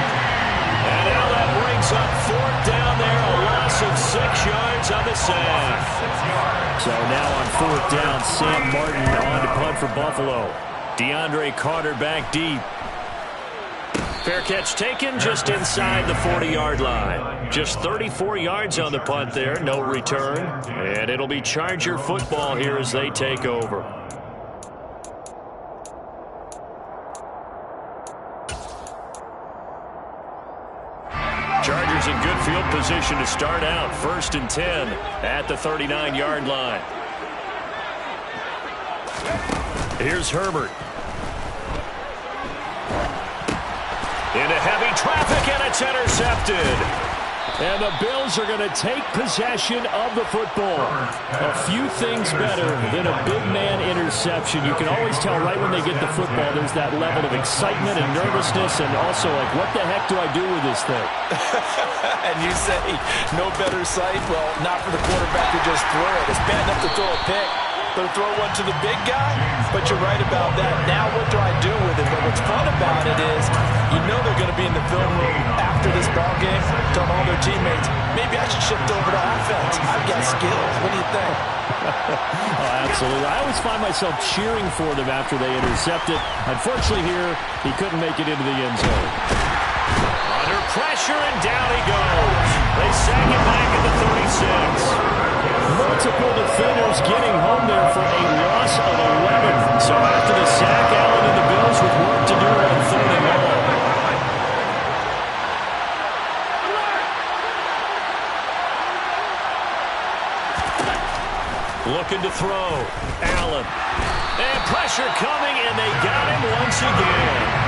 And now that brings up 4th down there, a loss of 6 yards on the sack. So now on 4th down, Sam Martin on to punt for Buffalo. DeAndre Carter back deep. Fair catch taken just inside the 40-yard line. Just 34 yards on the punt there, no return. And it'll be Charger football here as they take over. Chargers in good field position to start out. 1st and 10 at the 39-yard line. Here's Herbert. Into heavy traffic, and it's intercepted. And the Bills are going to take possession of the football. A few things better than a big man interception. You can always tell right when they get the football, there's that level of excitement and nervousness, and also like, what the heck do I do with this thing? And you say, no better sight? Well, not for the quarterback who just threw it. It's bad enough to throw a pick. They'll throw one to the big guy, but you're right about that. Now what do I do with it? But what's fun about it is you know they're going to be in the film room after this ball game, telling all their teammates, maybe I should shift over to offense. I've got skills. What do you think? Oh, absolutely. I always find myself cheering for them after they intercept it. Unfortunately here, he couldn't make it into the end zone. Under pressure, and down he goes. They sack it back at the 36. Multiple defenders getting home there for a loss of 11. So after the sack, Allen and the Bills with work to do on 3rd and long. Looking to throw. Allen. And pressure coming, and they got him once again.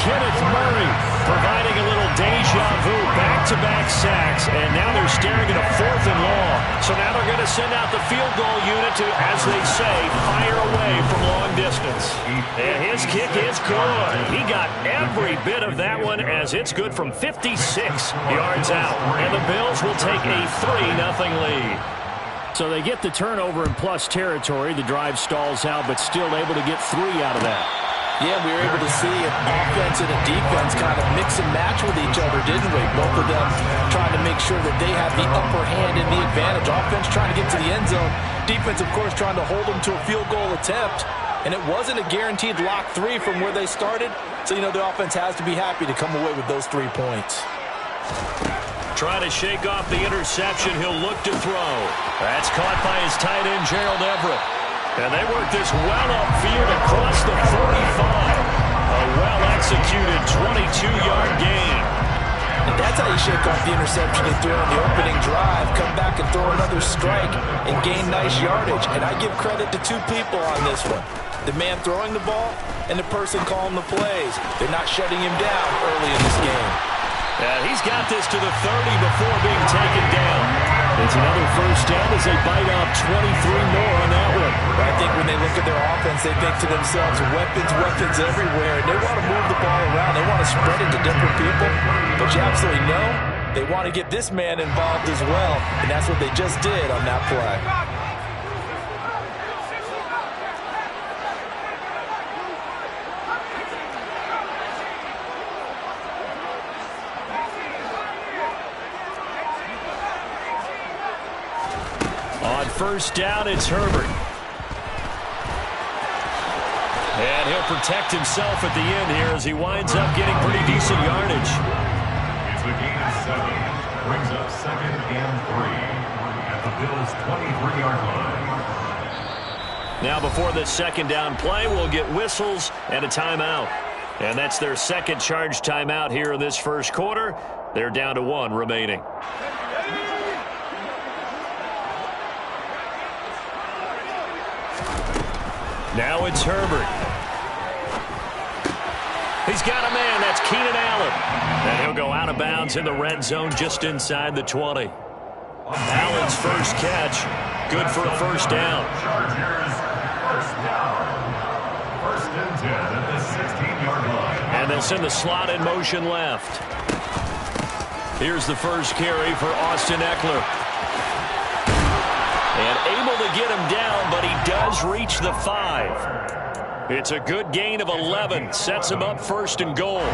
Kenneth Murray providing a little deja vu, back-to-back sacks, and now they're staring at a 4th and long. So now they're going to send out the field goal unit to, as they say, fire away from long distance. And his kick is good. He got every bit of that one as it's good from 56 yards out. And the Bills will take a 3-0 lead. So they get the turnover in plus territory. The drive stalls out, but still able to get 3 out of that. Yeah, we were able to see an offense and a defense kind of mix and match with each other, didn't we? Both of them trying to make sure that they have the upper hand and the advantage. Offense trying to get to the end zone. Defense, of course, trying to hold them to a field goal attempt. And it wasn't a guaranteed lock 3 from where they started. So, you know, the offense has to be happy to come away with those 3 points. Trying to shake off the interception. He'll look to throw. That's caught by his tight end, Gerald Everett. And they work this well upfield across the 45. A well-executed 22-yard gain. And that's how you shake off the interception he threw on the opening drive. Come back and throw another strike and gain nice yardage. And I give credit to 2 people on this one. The man throwing the ball and the person calling the plays. They're not shutting him down early in this game. And he's got this to the 30 before being taken down. It's another first down as they bite off 23 more on that one. I think when they look at their offense, they think to themselves, weapons everywhere. And they want to move the ball around. They want to spread it to different people. But you absolutely know they want to get this man involved as well. And that's what they just did on that play. First down, it's Herbert. And he'll protect himself at the end here as he winds up getting pretty decent yardage. It's a gain of 7. Brings up 2nd and 3 at the Bills' 23-yard line. Now before the second down play, we'll get whistles and a timeout. And that's their second charge timeout here in this first quarter. They're down to 1 remaining. Now it's Herbert. He's got a man. That's Keenan Allen. And he'll go out of bounds in the red zone just inside the 20. Allen's first catch. Good for a first down. Chargers, first down. 1st and 10 at the 16-yard line. And they'll send the slot in motion left. Here's the first carry for Austin Eckler. And able to get him down, but he does reach the 5. It's a good gain of 11. Sets him up 1st and goal. 1st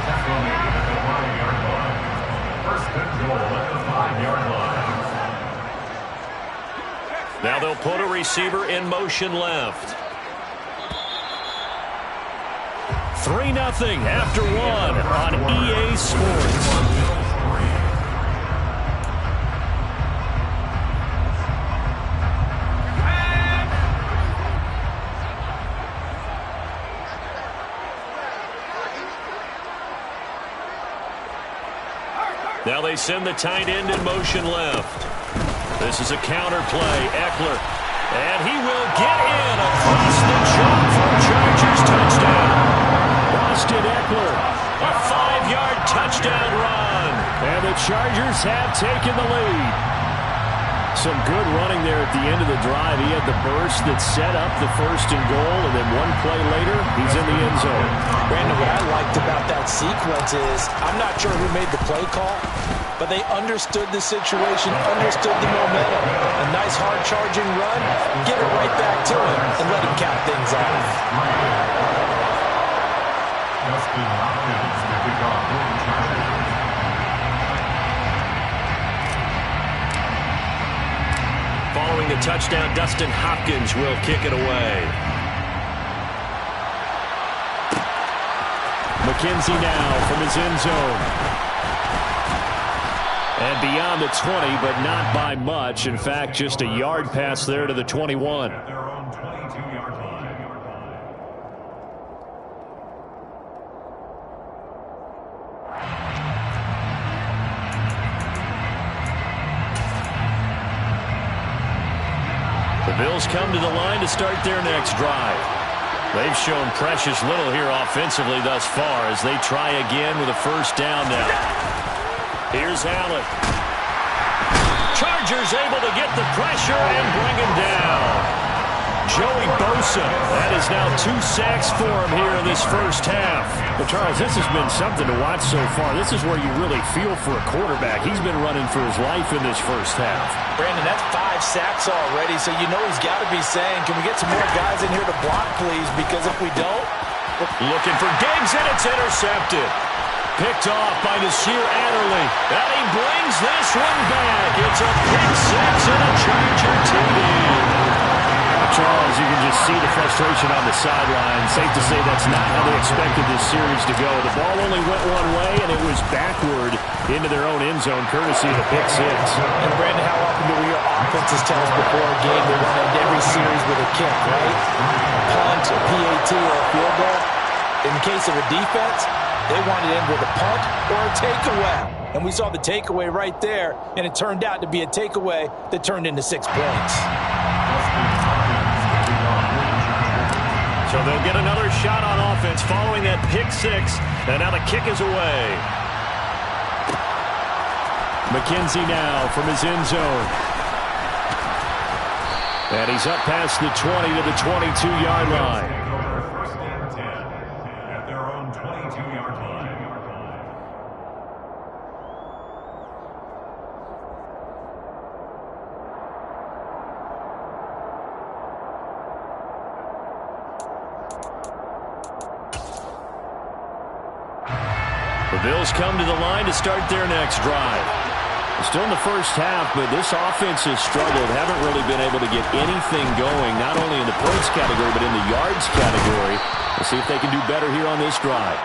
and goal at the 5-yard line. Now they'll put a receiver in motion left. 3-0 after 1 on EA Sports. Now they send the tight end in motion left. This is a counter play. Eckler. And he will get in across the jump for a Chargers touchdown. Austin Eckler. A 5-yard touchdown run. And the Chargers have taken the lead. Some good running there at the end of the drive. He had the burst that set up the 1st and goal, and then one play later, he's in the end zone. Brandon, what I liked about that sequence is, I'm not sure who made the play call, but they understood the situation, understood the momentum. A nice hard charging run, give it right back to him, and let him cap things off. Justin Hopkins to kick off for the Chargers. Following the touchdown, Dustin Hopkins will kick it away. McKenzie now from his end zone. And beyond the 20, but not by much. In fact, just a yard pass there to the 21. At their own 22-yard line. The Bills come to the line to start their next drive. They've shown precious little here offensively thus far as they try again with a first down now. Here's Allen. Chargers able to get the pressure and bring him down. Joey Bosa, that is now 2 sacks for him here in this first half. But, Charles, this has been something to watch so far. This is where you really feel for a quarterback. He's been running for his life in this first half. Brandon, that's 5 sacks already, so you know he's got to be saying, can we get some more guys in here to block, please? Because if we don't... Looking for Diggs, and it's intercepted. Picked off by Nasir Adderley. And he brings this one back. It's a pick six and a Charger TD. Charles, you can just see the frustration on the sideline. Safe to say that's not how they expected this series to go. The ball only went one way, and it was backward into their own end zone, courtesy of the pick six. And, Brandon, how often do we hear offenses tell us before a game they want to end every series with a kick, right? Punt, a PAT, or a field goal. In the case of a defense, they want to end with a punt or a takeaway. And we saw the takeaway right there, and it turned out to be a takeaway that turned into 6 points. So they'll get another shot on offense following that pick six, and now the kick is away. McKenzie now from his end zone. And he's up past the 20 to the 22-yard line. First and 10 at their own 22-yard line. The Bills come to the line to start their next drive. Still in the first half, but this offense has struggled. Haven't really been able to get anything going, not only in the points category, but in the yards category. We'll see if they can do better here on this drive.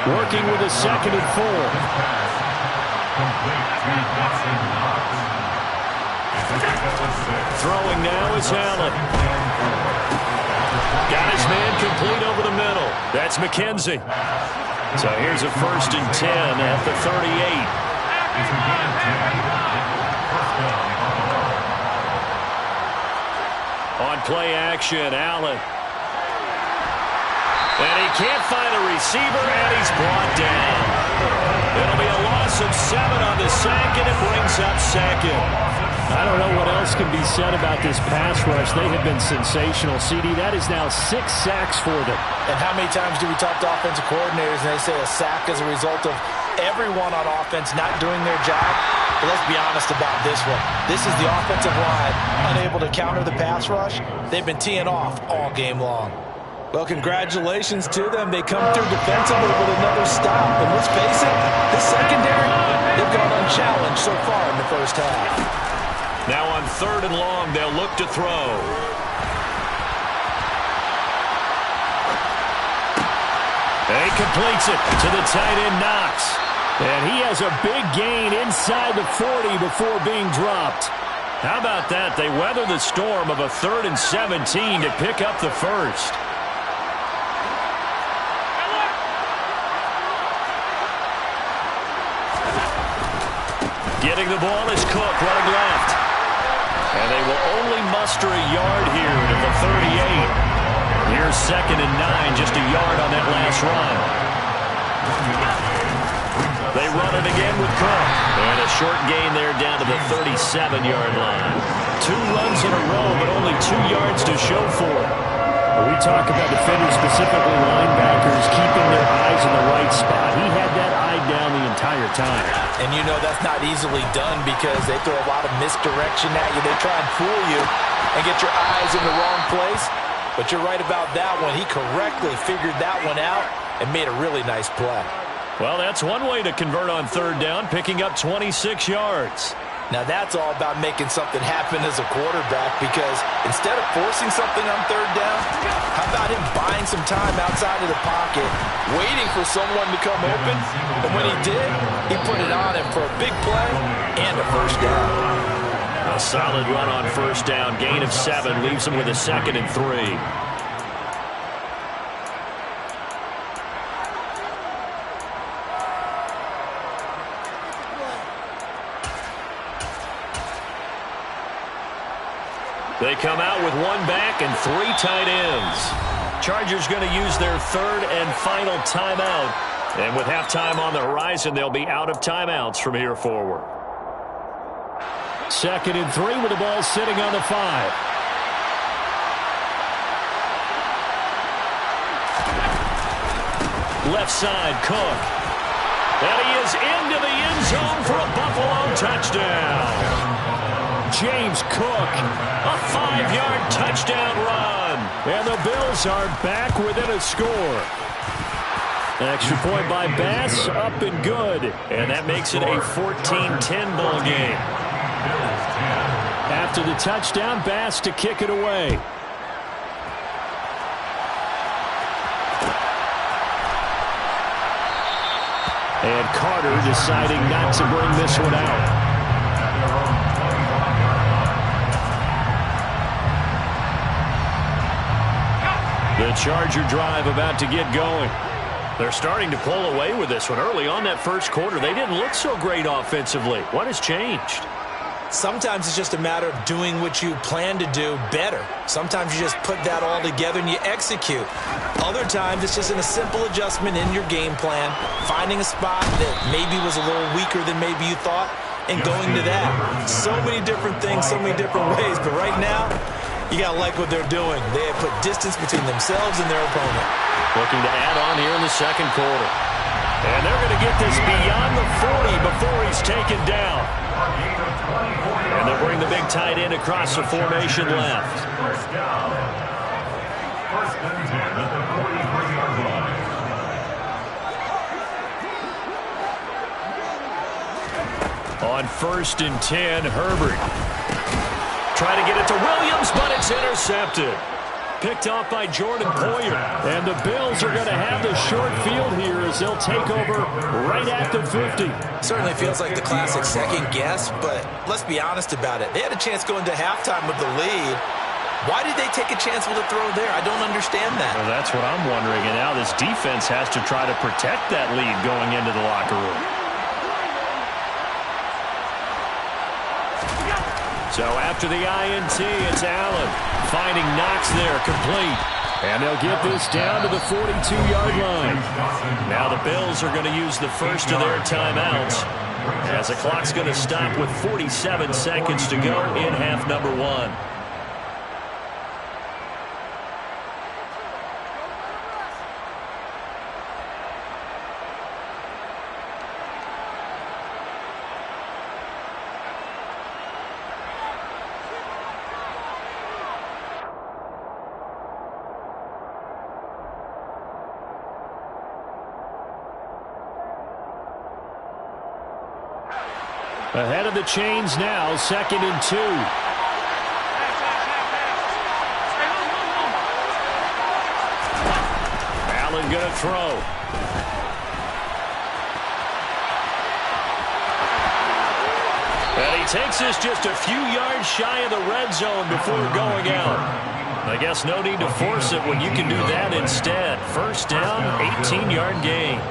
Working with a 2nd and 4. Throwing now is Allen. Got his man complete over the middle. That's McKenzie. So here's a 1st and 10 at the 38. On play action, Allen. And he can't find a receiver, and he's brought down. It'll be a loss of 7 on the sack, and it brings up 2nd. I don't know what else can be said about this pass rush. They have been sensational. CD, that is now 6 sacks for them. And how many times do we talk to offensive coordinators and they say a sack is a result of everyone on offense not doing their job? But let's be honest about this one. This is the offensive line unable to counter the pass rush. They've been teeing off all game long. Well, congratulations to them. They come through defensively with another stop. And let's face it, this secondary, they've gone unchallenged so far in the first half. Now on 3rd and long, they'll look to throw. And he completes it to the tight end, Knox. And he has a big gain inside the 40 before being dropped. How about that? They weather the storm of a 3rd and 17 to pick up the first. Getting the ball is Cook running left. And they will only muster a yard here to the 38. Here's 2nd and 9, just a yard on that last run. They run it again with Cook. And a short gain there down to the 37-yard line. 2 runs in a row, but only 2 yards to show for it. We talk about defenders, specifically linebackers, keeping their eyes in the right spot. He had that eye down the entire time. And you know that's not easily done because they throw a lot of misdirection at you. They try and fool you and get your eyes in the wrong place. But you're right about that one. He correctly figured that one out and made a really nice play. Well, that's one way to convert on 3rd down, picking up 26 yards. Now that's all about making something happen as a quarterback because instead of forcing something on 3rd down, how about him buying some time outside of the pocket, waiting for someone to come open, and when he did, he put it on him for a big play and a first down. A solid run on 1st down, gain of 7, leaves him with a 2nd and 3. They come out with one back and 3 tight ends. Chargers going to use their 3rd and final timeout. And with halftime on the horizon, they'll be out of timeouts from here forward. 2nd and 3 with the ball sitting on the 5. Left side, Cook. And he is into the end zone for a Buffalo touchdown. James Cook, a 5-yard touchdown run. And the Bills are back within a score. Extra point by Bass, up and good. And that makes it a 14-10 ball game. After the touchdown, Bass to kick it away. And Carter deciding not to bring this one out. The Charger drive about to get going. They're starting to pull away with this one. Early on that first quarter, they didn't look so great offensively. What has changed? Sometimes it's just a matter of doing what you plan to do better. Sometimes you just put that all together and you execute. Other times it's just a simple adjustment in your game plan, finding a spot that maybe was a little weaker than maybe you thought, and going to that. So many different things, so many different ways, but right now, you got to like what they're doing. They have put distance between themselves and their opponent. Looking to add on here in the second quarter. And they're going to get this beyond the 40 before he's taken down. And they'll bring the big tight end across the formation left. First down. 1st and 10 at the 43-yard line. On 1st and 10, Herbert. Trying to get it to Williams, but it's intercepted. Picked off by Jordan Poyer. And the Bills are going to have the short field here as they'll take over right at the 50. Certainly feels like the classic second guess, but let's be honest about it. They had a chance going to halftime with the lead. Why did they take a chance with a throw there? I don't understand that. Well, that's what I'm wondering. And now this defense has to try to protect that lead going into the locker room. So after the INT, it's Allen finding Knox there, complete. And they'll get this down to the 42-yard line. Now the Bills are going to use the first of their timeouts as the clock's going to stop with 47 seconds to go in half number 1. Ahead of the chains now, 2nd and 2. Allen going to throw. And he takes this just a few yards shy of the red zone before going out. I guess no need to force it when you can do that instead. First down, 18-yard gain.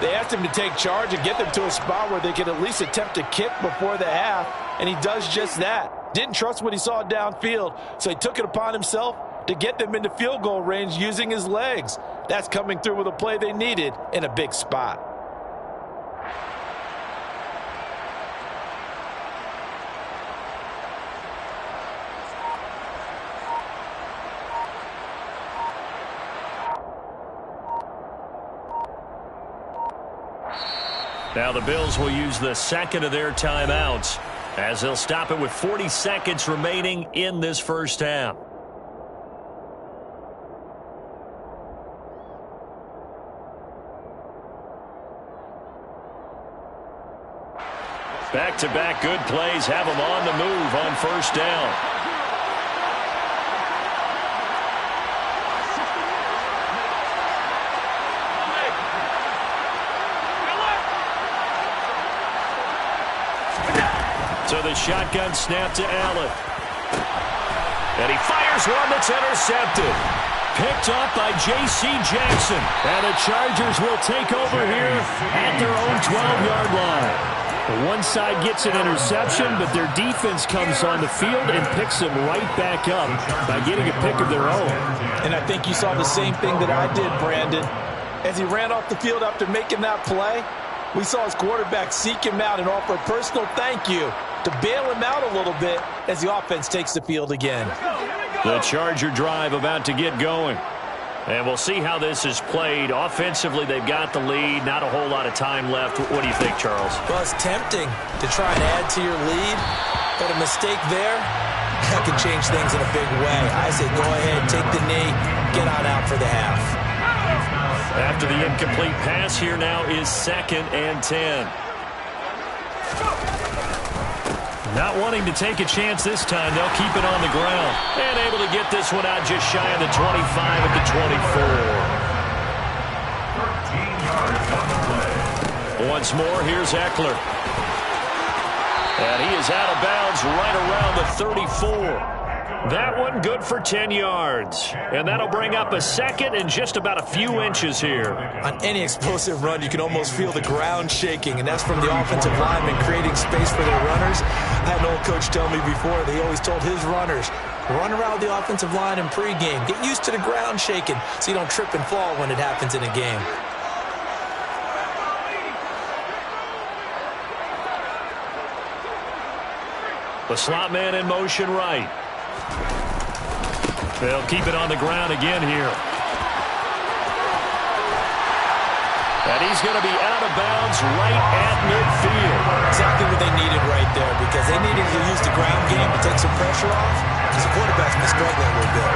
They asked him to take charge and get them to a spot where they could at least attempt to kick before the half, and he does just that. Didn't trust what he saw downfield, so he took it upon himself to get them into field goal range using his legs. That's coming through with a play they needed in a big spot. Now the Bills will use the second of their timeouts as they'll stop it with 40 seconds remaining in this first half. Back-to-back good plays have them on the move on first down. So the shotgun snap to Allen. And he fires one that's intercepted. Picked up by J.C. Jackson. And the Chargers will take over here at their own 12-yard line. One side gets an interception, but their defense comes on the field and picks them right back up by getting a pick of their own. And I think you saw the same thing that I did, Brandon. As he ran off the field after making that play, we saw his quarterback seek him out and offer a personal thank you to bail him out a little bit as the offense takes the field again. The Charger drive about to get going. And we'll see how this is played. Offensively, they've got the lead. Not a whole lot of time left. What do you think, Charles? Well, it's tempting to try and add to your lead, but a mistake there, that could change things in a big way. I say go ahead, take the knee, get on out for the half. After the incomplete pass, here now is 2nd and 10. Not wanting to take a chance this time, they'll keep it on the ground. And able to get this one out just shy of the 25 at the 24. Once more, here's Eckler. And he is out of bounds right around the 34. That one good for 10 yards. And that'll bring up a 2nd and just about a few inches here. On any explosive run, you can almost feel the ground shaking, and that's from the offensive linemen creating space for their runners. I had an old coach tell me before, they always told his runners, run around the offensive line in pregame. Get used to the ground shaking so you don't trip and fall when it happens in a game. The slot man in motion right. They'll keep it on the ground again here. And he's going to be out of bounds right at midfield. Exactly what they needed right there, because they needed to use the ground game to take some pressure off, because the quarterback's been struggling a little bit.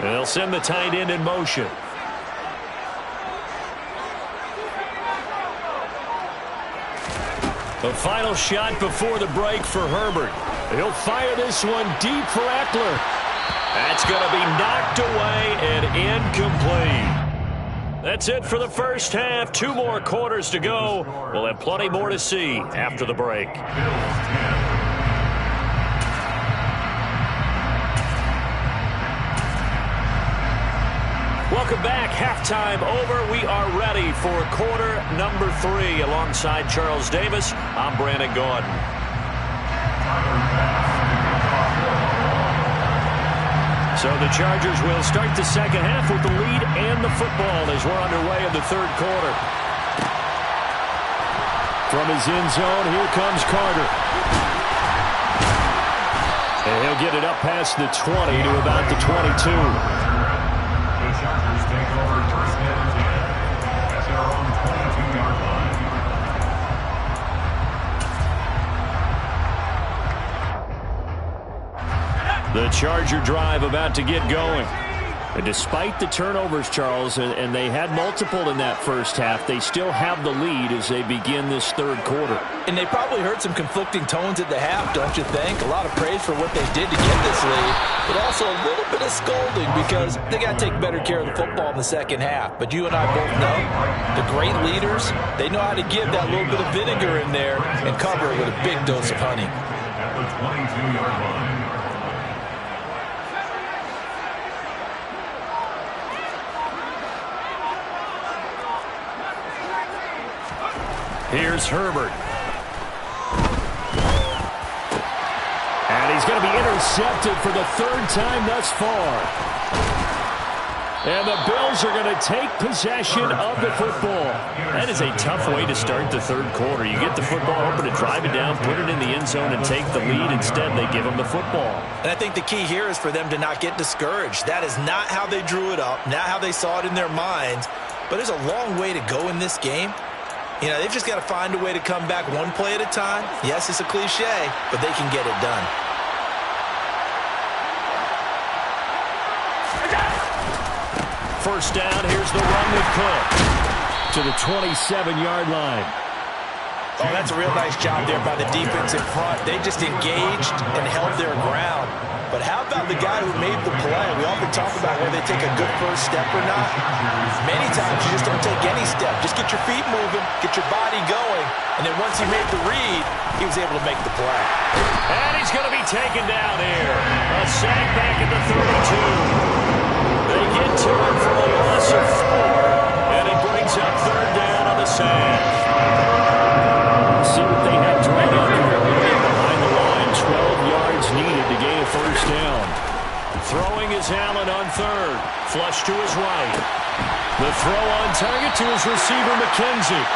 They'll send the tight end in motion. The final shot before the break for Herbert. He'll fire this one deep for Eckler. That's going to be knocked away and incomplete. That's it for the first half. 2 more quarters to go. We'll have plenty more to see after the break. Welcome back. Halftime over. We are ready for quarter number 3. Alongside Charles Davis, I'm Brandon Gaudin. So the Chargers will start the second half with the lead and the football as we're underway in the third quarter. From his end zone, here comes Carter. And he'll get it up past the 20 to about the 22. Chargers take over first and 10 at their own 22-yard line. The Charger drive about to get going. And despite the turnovers, Charles, and they had multiple in that first half, they still have the lead as they begin this third quarter. And they probably heard some conflicting tones at the half, don't you think? A lot of praise for what they did to get this lead, but also a little bit of scolding because they got to take better care of the football in the second half. But you and I both know the great leaders, they know how to give that little bit of vinegar in there and cover it with a big dose of honey. At the 22-yard line. Here's Herbert. And he's going to be intercepted for the 3rd time thus far. And the Bills are going to take possession of the football. That is a tough way to start the third quarter. You get the football, hoping to drive it down, put it in the end zone, and take the lead. Instead, they give them the football. And I think the key here is for them to not get discouraged. That is not how they drew it up, not how they saw it in their minds. But there's a long way to go in this game. You know, they've just got to find a way to come back one play at a time. Yes, it's a cliche, but they can get it done. First down, here's the run with Cook to the 27-yard line. Oh, that's a real nice job there by the defense in front. They just engaged and held their ground. But how about the guy who made the play? We often talk about whether they take a good first step or not. Many times you just don't take any step. Just get your feet moving, get your body going, and then once he made the read, he was able to make the play. And he's going to be taken down here. A sack back at the 32. They get to him for a loss of 4, and it brings up third down on the sack. See what they have drawn up here. Behind the line, 12 yards needed to gain a first down. Throwing is Allen on third. Flush to his right. The throw on target to his receiver, McKenzie.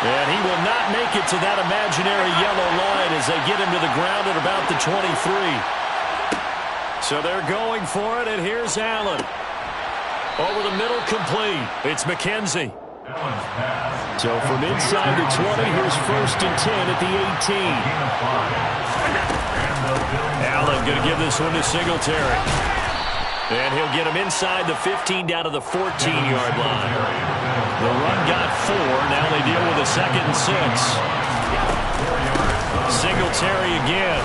And he will not make it to that imaginary yellow line as they get him to the ground at about the 23. So they're going for it, and here's Allen. Over the middle, complete. It's McKenzie. So from inside the 20, here's first and 10 at the 18. Allen going to give this one to Singletary. And he'll get him inside the 15 down to the 14-yard line. The run got 4. Now they deal with a 2nd and 6. Singletary again.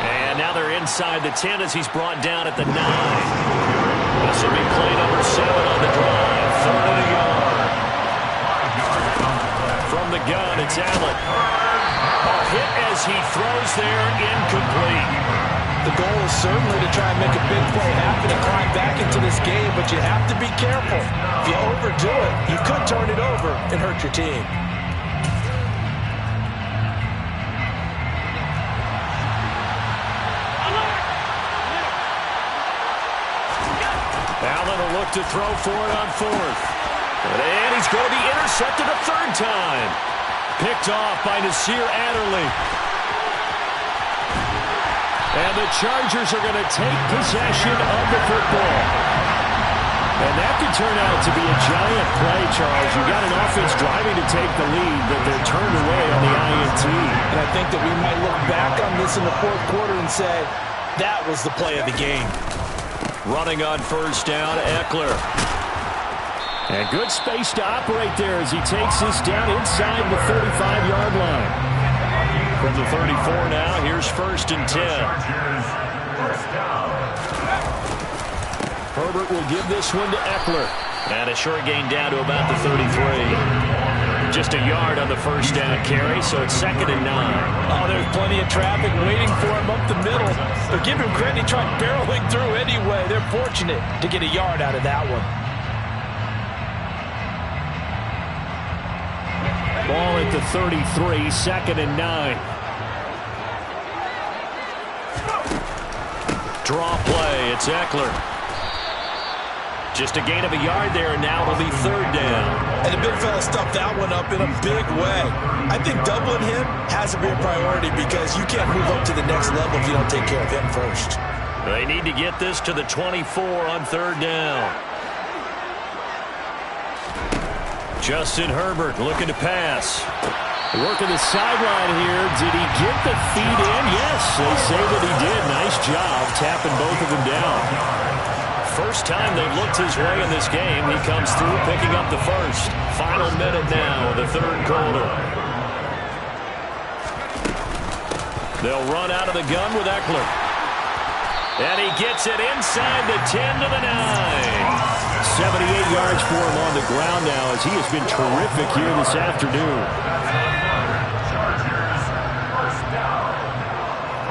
And now they're inside the 10 as he's brought down at the 9. This will be play number 7 on the drive. 3rd and a yard. From the gun, it's Allen. A hit as he throws there, incomplete. The goal is certainly to try and make a big play happen and climb back into this game, but you have to be careful. If you overdo it, you could turn it over and hurt your team. Allen will look to throw for it on 4th. And he's going to be intercepted a 3rd time. Picked off by Nasir Adderley. And the Chargers are going to take possession of the football. And that could turn out to be a giant play, Charles. You've got an offense driving to take the lead, but they're turned away on the INT. And I think that we might look back on this in the 4th quarter and say, that was the play of the game. Running on first down, Eckler. And good space to operate there as he takes this down inside the 35-yard line. From the 34 now, here's first and 10. Herbert will give this one to Eckler. And a short gain down to about the 33. Just a yard on the first down carry, so it's 2nd and 9. Oh, there's plenty of traffic waiting for him up the middle. But give him credit, he tried barreling through anyway. They're fortunate to get a yard out of that one. Ball at the 33, 2nd and 9. Draw play, it's Eckler. Just a gain of a yard there, and now it'll be 3rd down. And the big fella stuffed that one up in a big way. I think doubling him has to be a priority because you can't move up to the next level if you don't take care of him first. They need to get this to the 24 on 3rd down. Justin Herbert looking to pass. Working the sideline here. Did he get the feet in? Yes, they say that he did. Nice job tapping both of them down. First time they've looked his way in this game. He comes through picking up the first. Final minute now of the 3rd quarter. They'll run out of the gun with Eckler. And he gets it inside the 10 to the 9. 78 yards for him on the ground now as he has been terrific here this afternoon. Chargers, first down.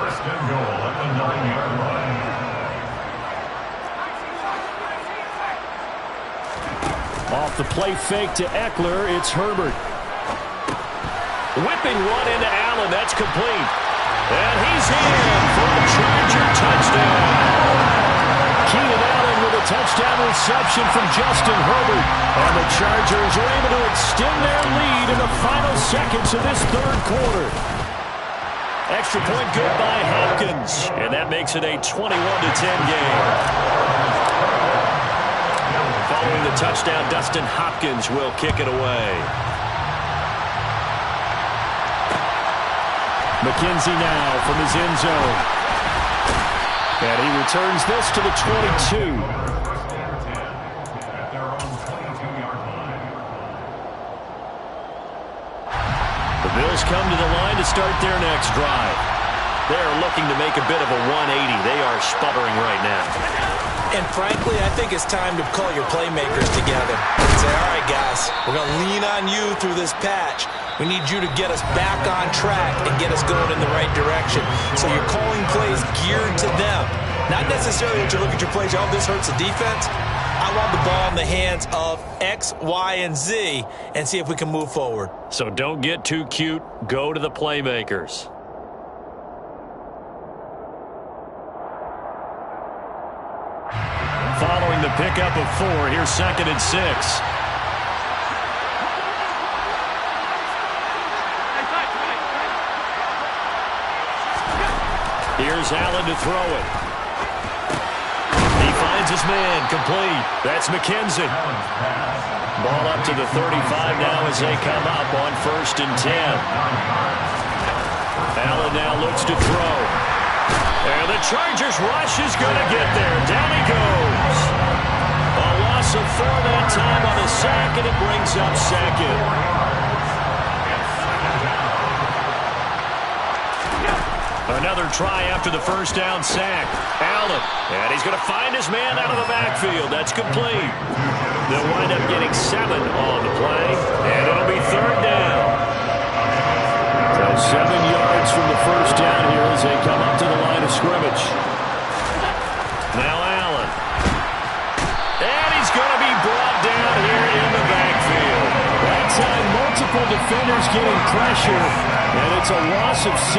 First and goal at the 9-yard line. Off the play fake to Eckler, it's Herbert. Whipping one into Allen, that's complete. And he's in for a Charger touchdown. Keenan Allen with a touchdown reception from Justin Herbert. And the Chargers are able to extend their lead in the final seconds of this 3rd quarter. Extra point good by Hopkins. And that makes it a 21-10 game. Following the touchdown, Dustin Hopkins will kick it away. McKenzie now from his end zone. And he returns this to the 22. At their own 22-yard line. The Bills come to the line to start their next drive. They're looking to make a bit of a 180. They are sputtering right now. And frankly, I think it's time to call your playmakers together and say, all right, guys, we're going to lean on you through this patch. We need you to get us back on track and get us going in the right direction. So you're calling plays geared to them. Not necessarily that you look at your plays, oh, this hurts the defense. I want the ball in the hands of X, Y, and Z and see if we can move forward. So don't get too cute. Go to the playmakers. Following the pickup of 4, here's 2nd and 6. Here's Allen to throw it. He finds his man, complete. That's McKenzie. Ball up to the 35 now as they come up on 1st and 10. Allen now looks to throw. And the Chargers rush is going to get there. Down he goes. A loss of 4 that time on a sack, and it brings up 2nd. Another try after the 1st down sack. Allen, and he's going to find his man out of the backfield. That's complete. They'll wind up getting 7 on the play, and it'll be 3rd down. So 7 yards from the 1st down here as they come up to the line of scrimmage. Now Allen. And he's going to be brought down here in the backfield. That time, multiple defenders getting pressure, and it's a loss of 6.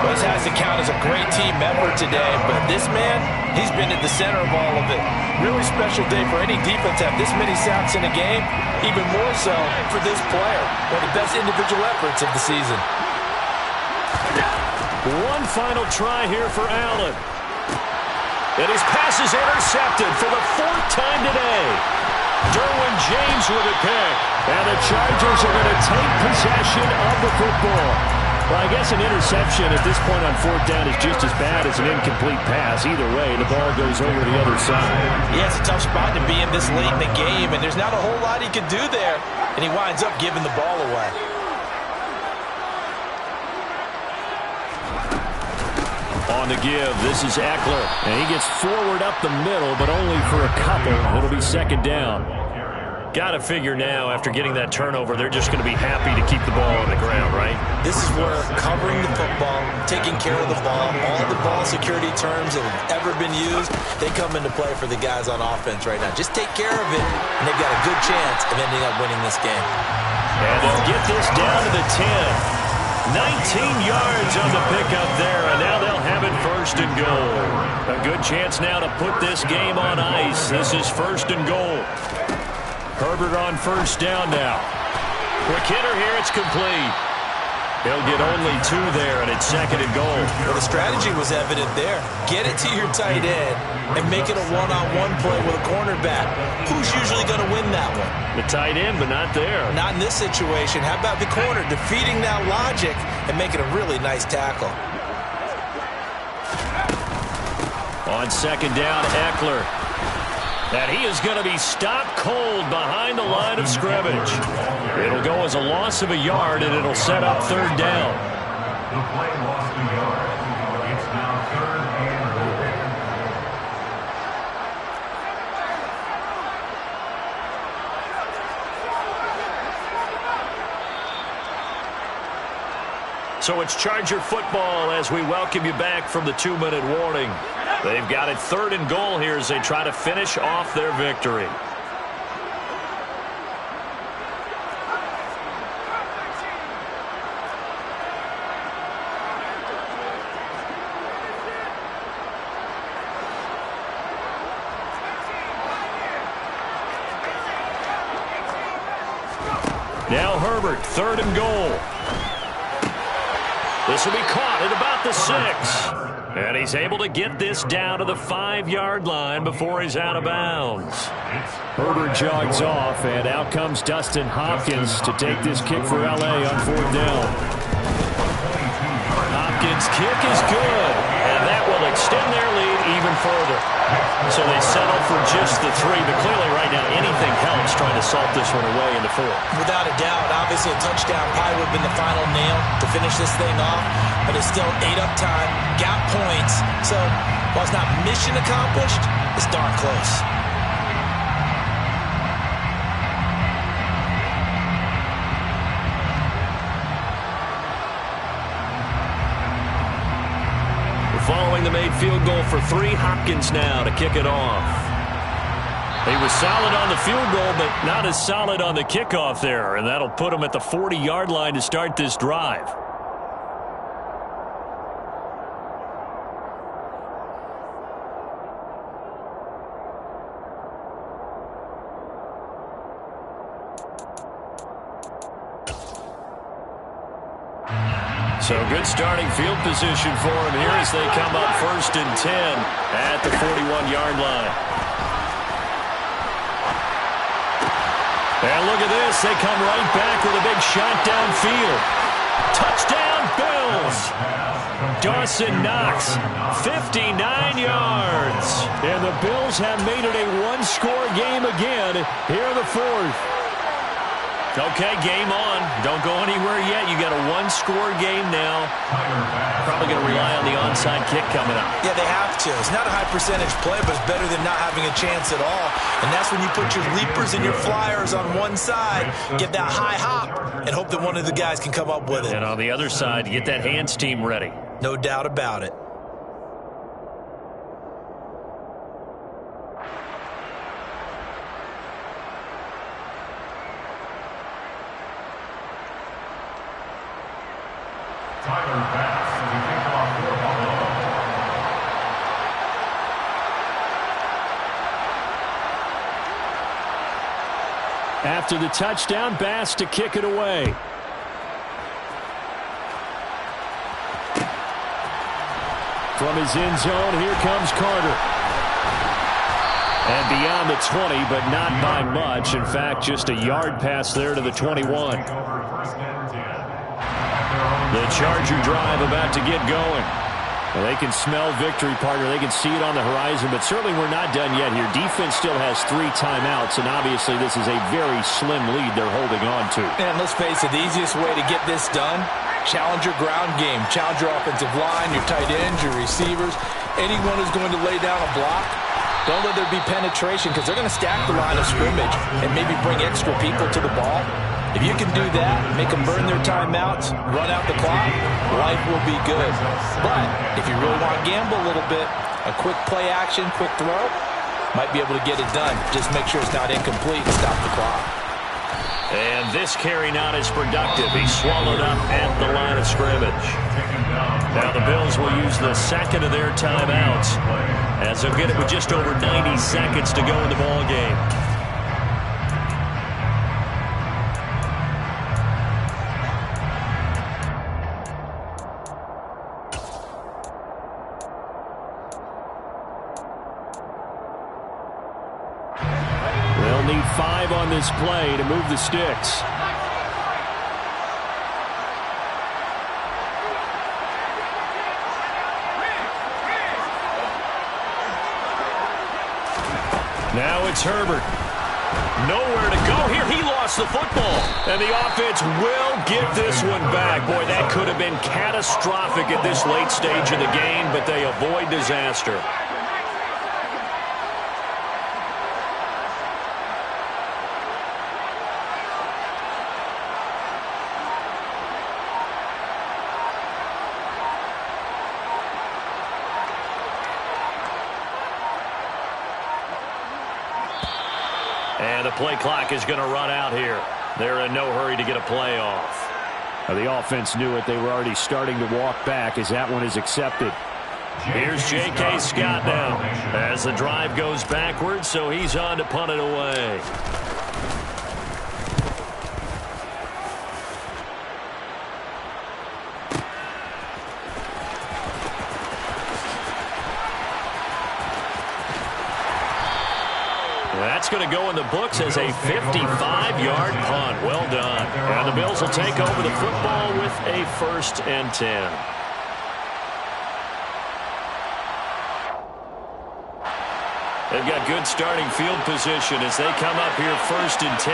Well, this has to count as a great team effort today, but this man, he's been at the center of all of it. Really special day for any defense to have this many sacks in a game, even more so for this player. One of the best individual efforts of the season. One final try here for Allen. And his pass is intercepted for the 4th time today. Derwin James with a pick. And the Chargers are going to take possession of the football. Well, I guess an interception at this point on 4th down is just as bad as an incomplete pass. Either way, the ball goes over the other side. Yeah, it's a tough spot to be in this late in the game, and there's not a whole lot he could do there. And he winds up giving the ball away. On the give, this is Eckler. And he gets forward up the middle, but only for a couple. It'll be 2nd down. Got to figure now, after getting that turnover, they're just going to be happy to keep the ball on the ground, right? This is where covering the football, taking care of the ball, all the ball security terms that have ever been used, they come into play for the guys on offense right now. Just take care of it, and they've got a good chance of ending up winning this game. And they'll get this down to the 10. 19 yards on the pickup there, and now they'll have it 1st and goal. A good chance now to put this game on ice. This is 1st and goal. Herbert on 1st down now. Quick hitter here, it's complete. He'll get only 2 there, and it's 2nd and goal. Well, the strategy was evident there. Get it to your tight end and make it a one-on-one play with a cornerback. Who's usually going to win that one? The tight end, but not there. Not in this situation. How about the corner defeating that logic and making a really nice tackle? On 2nd down, Eckler. And he is going to be stopped cold behind the line of scrimmage. It'll go as a loss of a yard, and it'll set up 3rd down. The play lost a yard. It's now 3rd and goal. So it's Charger football as we welcome you back from the 2-minute warning. They've got it 3rd and goal here as they try to finish off their victory. Now Herbert, 3rd and goal. This will be caught at about the 6. And he's able to get this down to the 5-yard line before he's out of bounds. Herbert jogs off, and out comes Dustin Hopkins to take this kick for L.A. on 4th down. Hopkins' kick is good, and that will extend their lead even further. So they settle for just the 3, but clearly right now anything helps trying to salt this one away in the fourth. Without a doubt. Obviously, a touchdown probably would have been the final nail to finish this thing off, but it's still ate-up time, got points. So while it's not mission accomplished, it's darn close. Following the made field goal for 3, Hopkins now to kick it off. He was solid on the field goal, but not as solid on the kickoff there, and that'll put him at the 40-yard line to start this drive. So good starting field position for him here as they come up 1st and 10 at the 41-yard line. And look at this. They come right back with a big shot downfield. Touchdown, Bills. Dawson Knox, 59 yards. And the Bills have made it a one-score game again here in the fourth. Okay, game on. Don't go anywhere yet. You got a one-score game now. Probably going to rely on the onside kick coming up. Yeah, they have to. It's not a high-percentage play, but it's better than not having a chance at all. And that's when you put your leapers and your flyers on one side, get that high hop, and hope that one of the guys can come up with it. And on the other side, get that hands team ready. No doubt about it. Tyler Bass to kick off for Buffalo. After the touchdown, Bass to kick it away. From his end zone, here comes Carter. And beyond the 20, but not by much. In fact, just a yard pass there to the 21. The Charger drive about to get going. Well, they can smell victory, partner. They can see it on the horizon, but certainly we're not done yet here. Defense still has 3 timeouts, and obviously this is a very slim lead they're holding on to. And let's face it, the easiest way to get this done, challenge your ground game. Challenge your offensive line, your tight ends, your receivers. Anyone who's going to lay down a block, don't let there be penetration because they're going to stack the line of scrimmage and maybe bring extra people to the ball. If you can do that, make them burn their timeouts, run out the clock, life will be good. But if you really want to gamble a little bit, a quick play action, quick throw, might be able to get it done. Just make sure it's not incomplete and stop the clock. And this carry not as productive. He's swallowed up at the line of scrimmage. Now the Bills will use the second of their timeouts as they'll get it with just over 90 seconds to go in the ball game. They'll need 5 on this play to move the sticks. Now it's Herbert. Nowhere to go here. He lost the football. And the offense will get this one back. Boy, that could have been catastrophic at this late stage of the game, but they avoid disaster. And the play clock is going to run out here. They're in no hurry to get a play off. The offense knew it. They were already starting to walk back as that one is accepted. Here's J.K. Scott now as the drive goes backwards, so he's on to punt it away. That's going to go in the books as a 55-yard punt. Well done. And the Bills will take over the football with a 1st and 10. They've got good starting field position as they come up here 1st and 10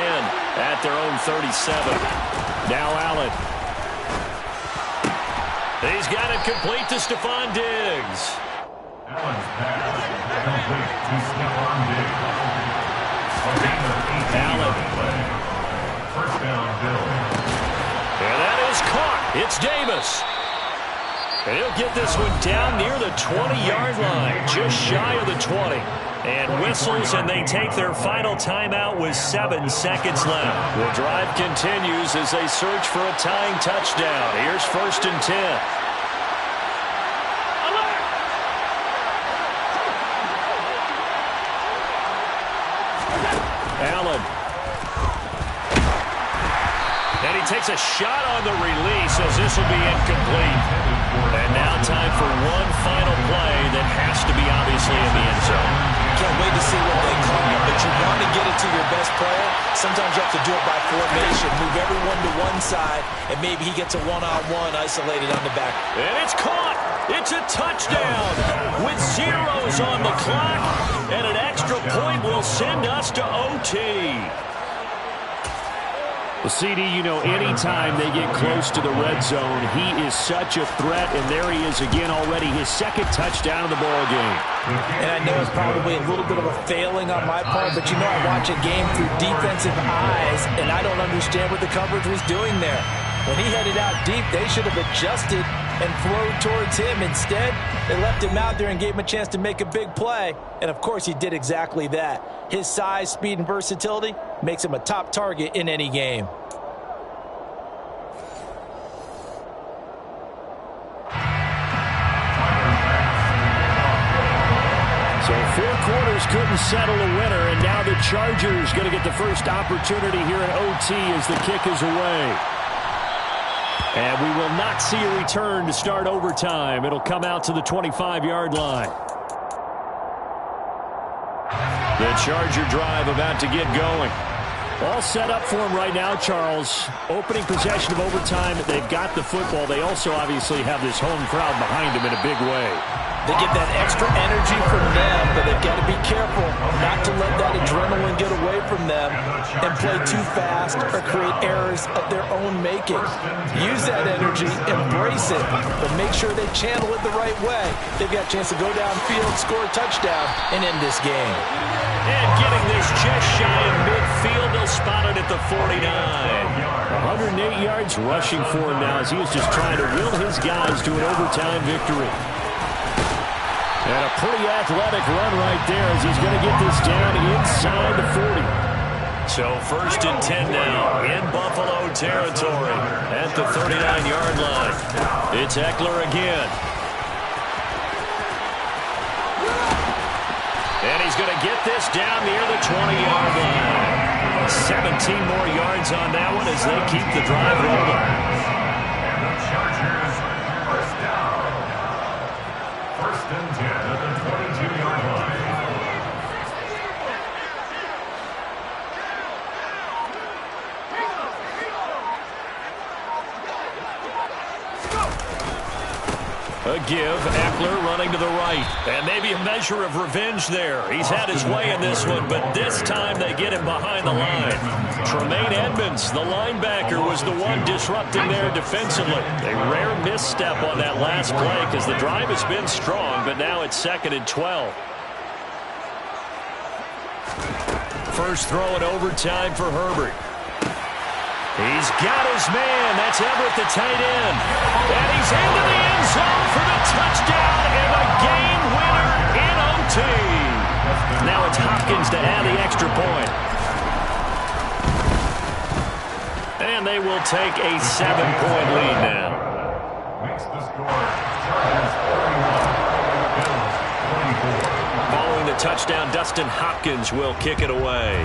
at their own 37. Now Allen. He's got it complete to Stephon Diggs. Allen's pass complete to Stephon Diggs. A gain of 18 on the play. First down, Bills. And that is caught. It's Davis. And he'll get this one down near the 20-yard line, just shy of the 20. And whistles, and they take their final timeout with 7 seconds left. The drive continues as they search for a tying touchdown. Here's 1st and 10. Allen. And he takes a shot on the release as this will be incomplete. And now time for one final play that has to be obviously in the end zone. Can't wait to see what they call, but you want to get it to your best player. Sometimes you have to do it by formation. Move everyone to one side, and maybe he gets a one-on-one isolated on the back. And it's caught. It's a touchdown with zeros on the clock, and an extra point will send us to OT. Well, CD, you know, anytime they get close to the red zone, he is such a threat, and there he is again already, his 2nd touchdown of the ball game. And I know it's probably a little bit of a failing on my part, but you know I watch a game through defensive eyes, and I don't understand what the coverage was doing there. When he headed out deep, they should have adjusted and thrown towards him. Instead, they left him out there and gave him a chance to make a big play. And, of course, he did exactly that. His size, speed, and versatility makes him a top target in any game. So 4 quarters couldn't settle a winner, and now the Chargers going to get the first opportunity here in OT as the kick is away. And we will not see a return to start overtime. It'll come out to the 25-yard line. The Charger drive about to get going. All set up for him right now, Charles. Opening possession of overtime. They've got the football. They also obviously have this home crowd behind them in a big way. They get that extra energy from them, but they've got to be careful not to let that adrenaline get away from them and play too fast or create errors of their own making. Use that energy, embrace it, but make sure they channel it the right way. They've got a chance to go downfield, score a touchdown, and end this game. And getting this just shy of midfield, they'll spot it at the 49. 108 yards rushing for him now as he was just trying to will his guys to an overtime victory. And a pretty athletic run right there as he's going to get this down inside the 40. So 1st and 10 now in Buffalo territory at the 39-yard line. It's Eckler again. And he's going to get this down near the 20-yard line. 17 more yards on that one as they keep the drive rolling. And the Chargers first down. 1st and 10 at the 22-yard line. A give, Eckler running to the right. And maybe a measure of revenge there. He's had his way in this one, but this time they get him behind the line. Tremaine Edmonds, the linebacker, was the one disrupting there defensively. A rare misstep on that last play because the drive has been strong, but now it's 2nd and 12. First throw in overtime for Herbert. He's got his man. That's Everett, the tight end. And he's into the end zone for the touchdown and a game winner in OT. Now it's Hopkins to add the extra point. And they will take a 7-point lead now. Makes the score. Chargers 41, Bills 24. Following the touchdown, Dustin Hopkins will kick it away.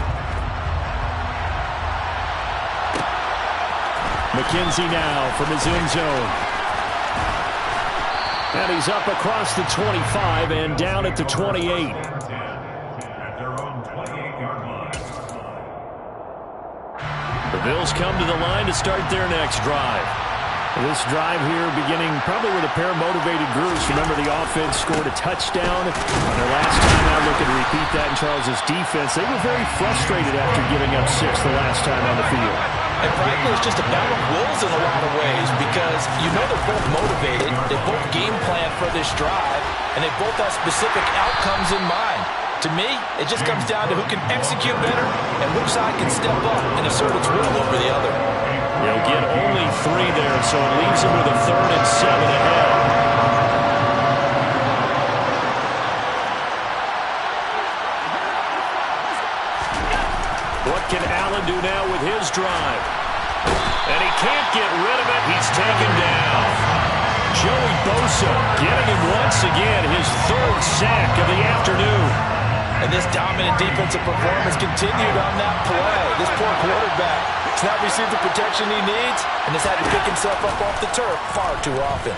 McKenzie now from his end zone. And he's up across the 25 and down at the 28. At their own 28-yard line. The Bills come to the line to start their next drive. This drive here beginning probably with a pair of motivated groups. Remember, the offense scored a touchdown on their last time out. Looking to repeat that in Charles' defense. They were very frustrated after giving up 6 the last time on the field. And frankly, it's just a battle of wills in a lot of ways because you know they're both motivated, they both game plan for this drive, and they both have specific outcomes in mind. To me, it just comes down to who can execute better and which side can step up and assert its will over the other. They'll get only 3 there, so it leaves them with a 3rd and 7 ahead. What can Allen do now with his drive? And he can't get rid of it. He's taken down. Joey Bosa getting him once again, his 3rd sack of the afternoon. And this dominant defensive performance continued on that play. This poor quarterback has not received the protection he needs and has had to pick himself up off the turf far too often.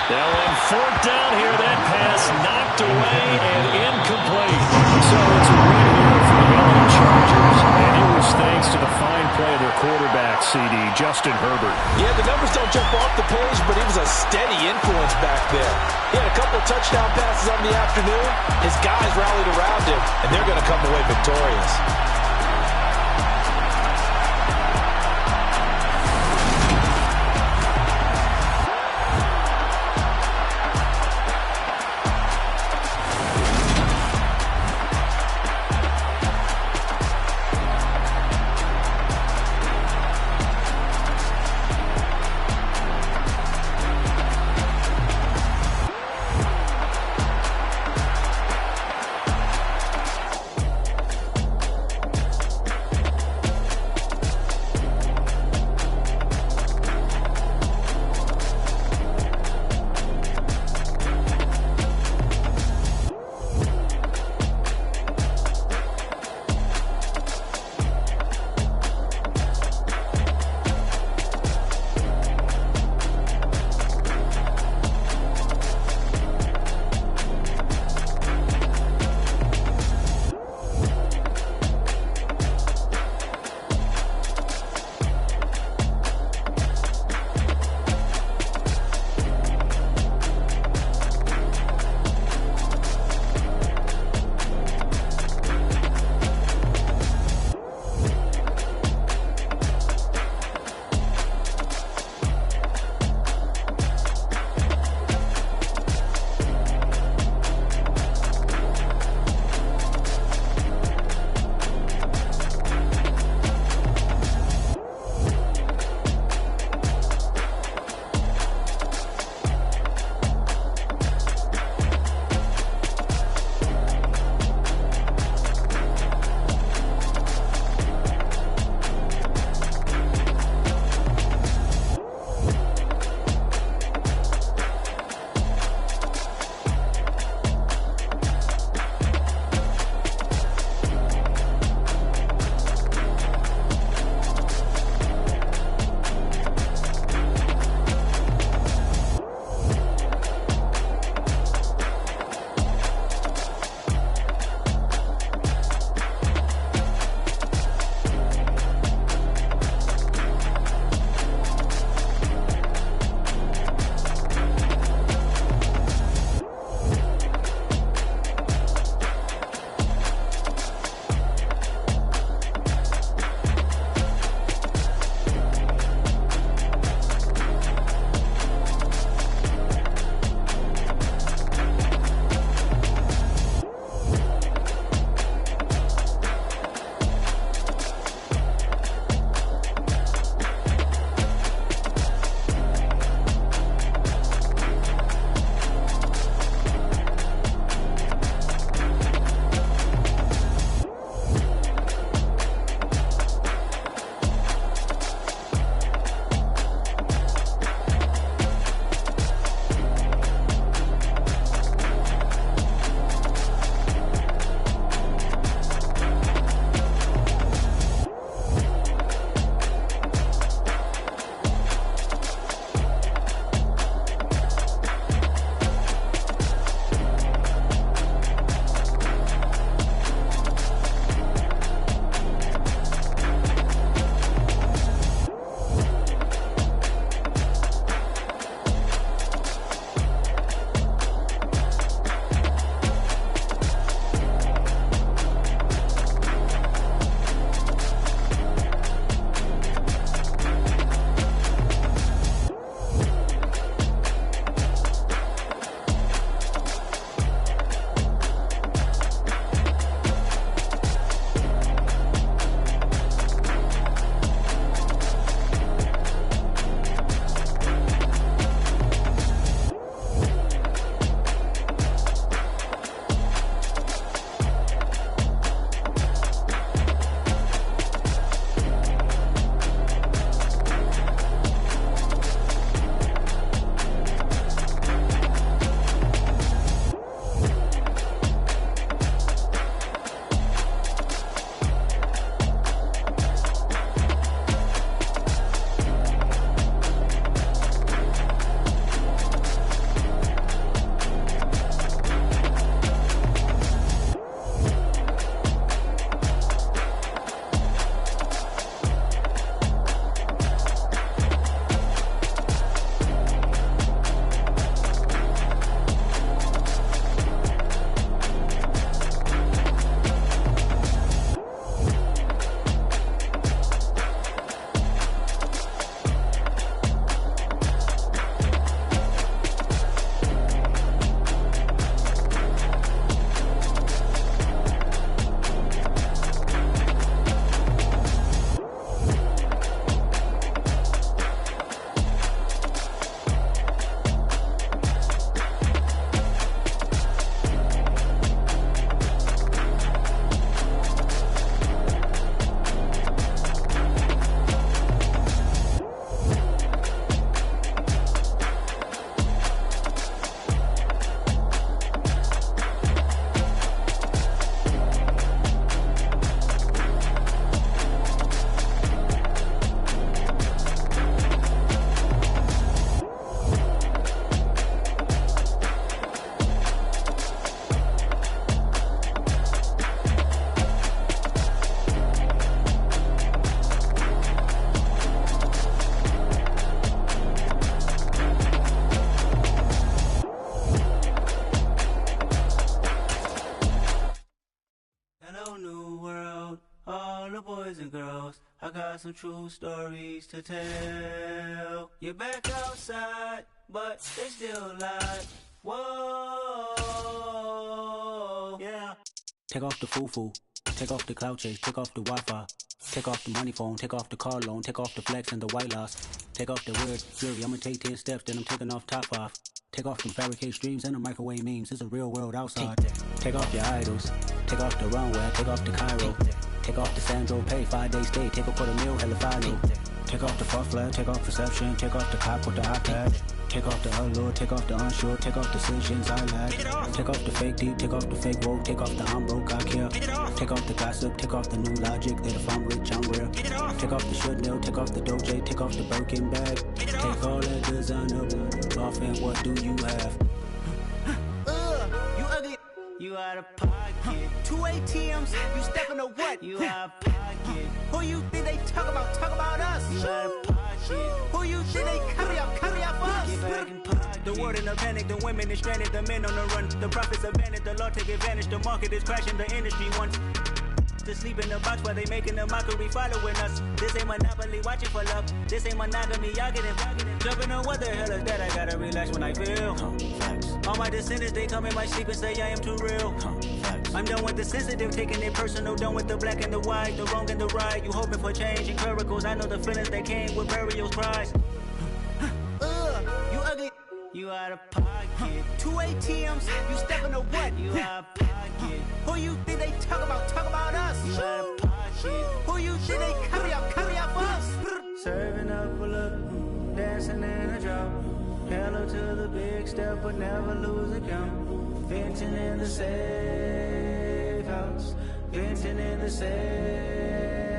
Now on 4th down here, that pass knocked away and incomplete. So it's a win here for the LA Chargers, and it was thanks to the fine play of their quarterback, CD, Justin Herbert. Yeah, the numbers don't jump off the page, but he was a steady influence back there. He had a couple of touchdown passes on the afternoon. His guys rallied around him, and they're going to come away victorious. boys and girls, I got some true stories to tell. You're back outside, but they still alive. Whoa, yeah. Take off the foo-foo, take off the cloud chase, take off the Wi-Fi. Take off the money phone, take off the car loan, take off the flex and the white loss. Take off the weird jewelry, I'ma take 10 steps, then I'm taking off top off. Take off the fabricate streams and the microwave memes, it's a real world outside. Take off your idols, take off the runway, take off the Cairo. Take off the Sandro Pay, 5-day stay, take a $250,000, hella final. Take off the fuck flag, take off perception, take off the cop with the iPad. Take off the allure, take off the unsure, take off decisions I lack. Take off the fake deep, take off the fake woke, take off the I'm broke, I care. Take off the gossip, take off the new logic, that if I'm rich, I'm real. Take off the Chanel, take off the Doja, take off the Birkin bag. Take all that designer off and what do you have? You ugly, you out of pocket. 2 ATMs, you stepping to what? You out of pocket. Who you think they talk about us? You out of pocket. Who you think they carry out for us? Get back in pocket. The world in a panic, the women is stranded, the men on the run. The profits abandoned, the law take advantage, the market is crashing, the industry wants to sleep in the box while they making a mockery following us. This ain't Monopoly, watching for love. This ain't monogamy, y'all getting jumping on what the hell is that? I gotta relax when I feel. All my descendants, they come in my sleep and say I am too real. I'm done with the sensitive, taking it personal. Done with the black and the white, the wrong and the right. You hoping for change and miracles. I know the feelings that came with burials, cries. You ugly, you out of pocket. 2 ATMs, you stepping to what? You out of pocket. Who you think they talk about us? You out of pocket. Who you think they carry out for us? Serving up a look, dancing in a drop. Hello to the big step, but never lose a count. Venting in the safe house, venting in the safe.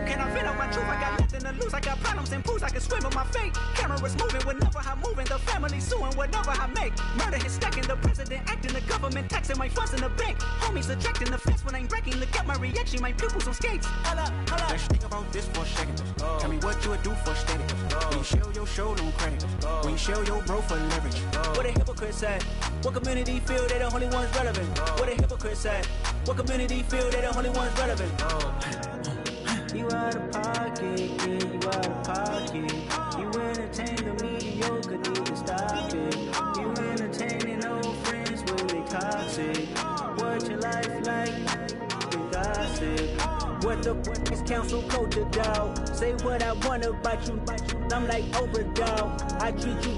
Can I feel out my truth? I got nothing to lose. I got problems and pools. I can swim with my fate. Cameras moving whenever I'm moving. The family suing whatever I make. Murder is stacking. The president acting. The government taxing my funds in the bank. Homies ejecting the fence when I'm breaking. Look at my reaction. My pupils on skates. Holla, holla. Let's think about this for a second. Tell me what you would do for status. When you show your show, no credit. When you show your bro for leverage. What a hypocrite said. What community feel they the only ones relevant? What a hypocrite said. What community feel they the only ones relevant? You out of pocket, yeah, you out of pocket. You entertain the mediocre, need to stop it. You entertaining old friends when they toxic. What your life like? You gossip. What the is council culture, dog? Say what I want about you. I'm like Oprah, dog. I treat you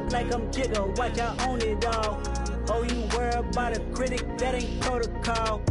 like I'm Jigga. Watch I own it all. Oh, you worry about a critic? That ain't protocol.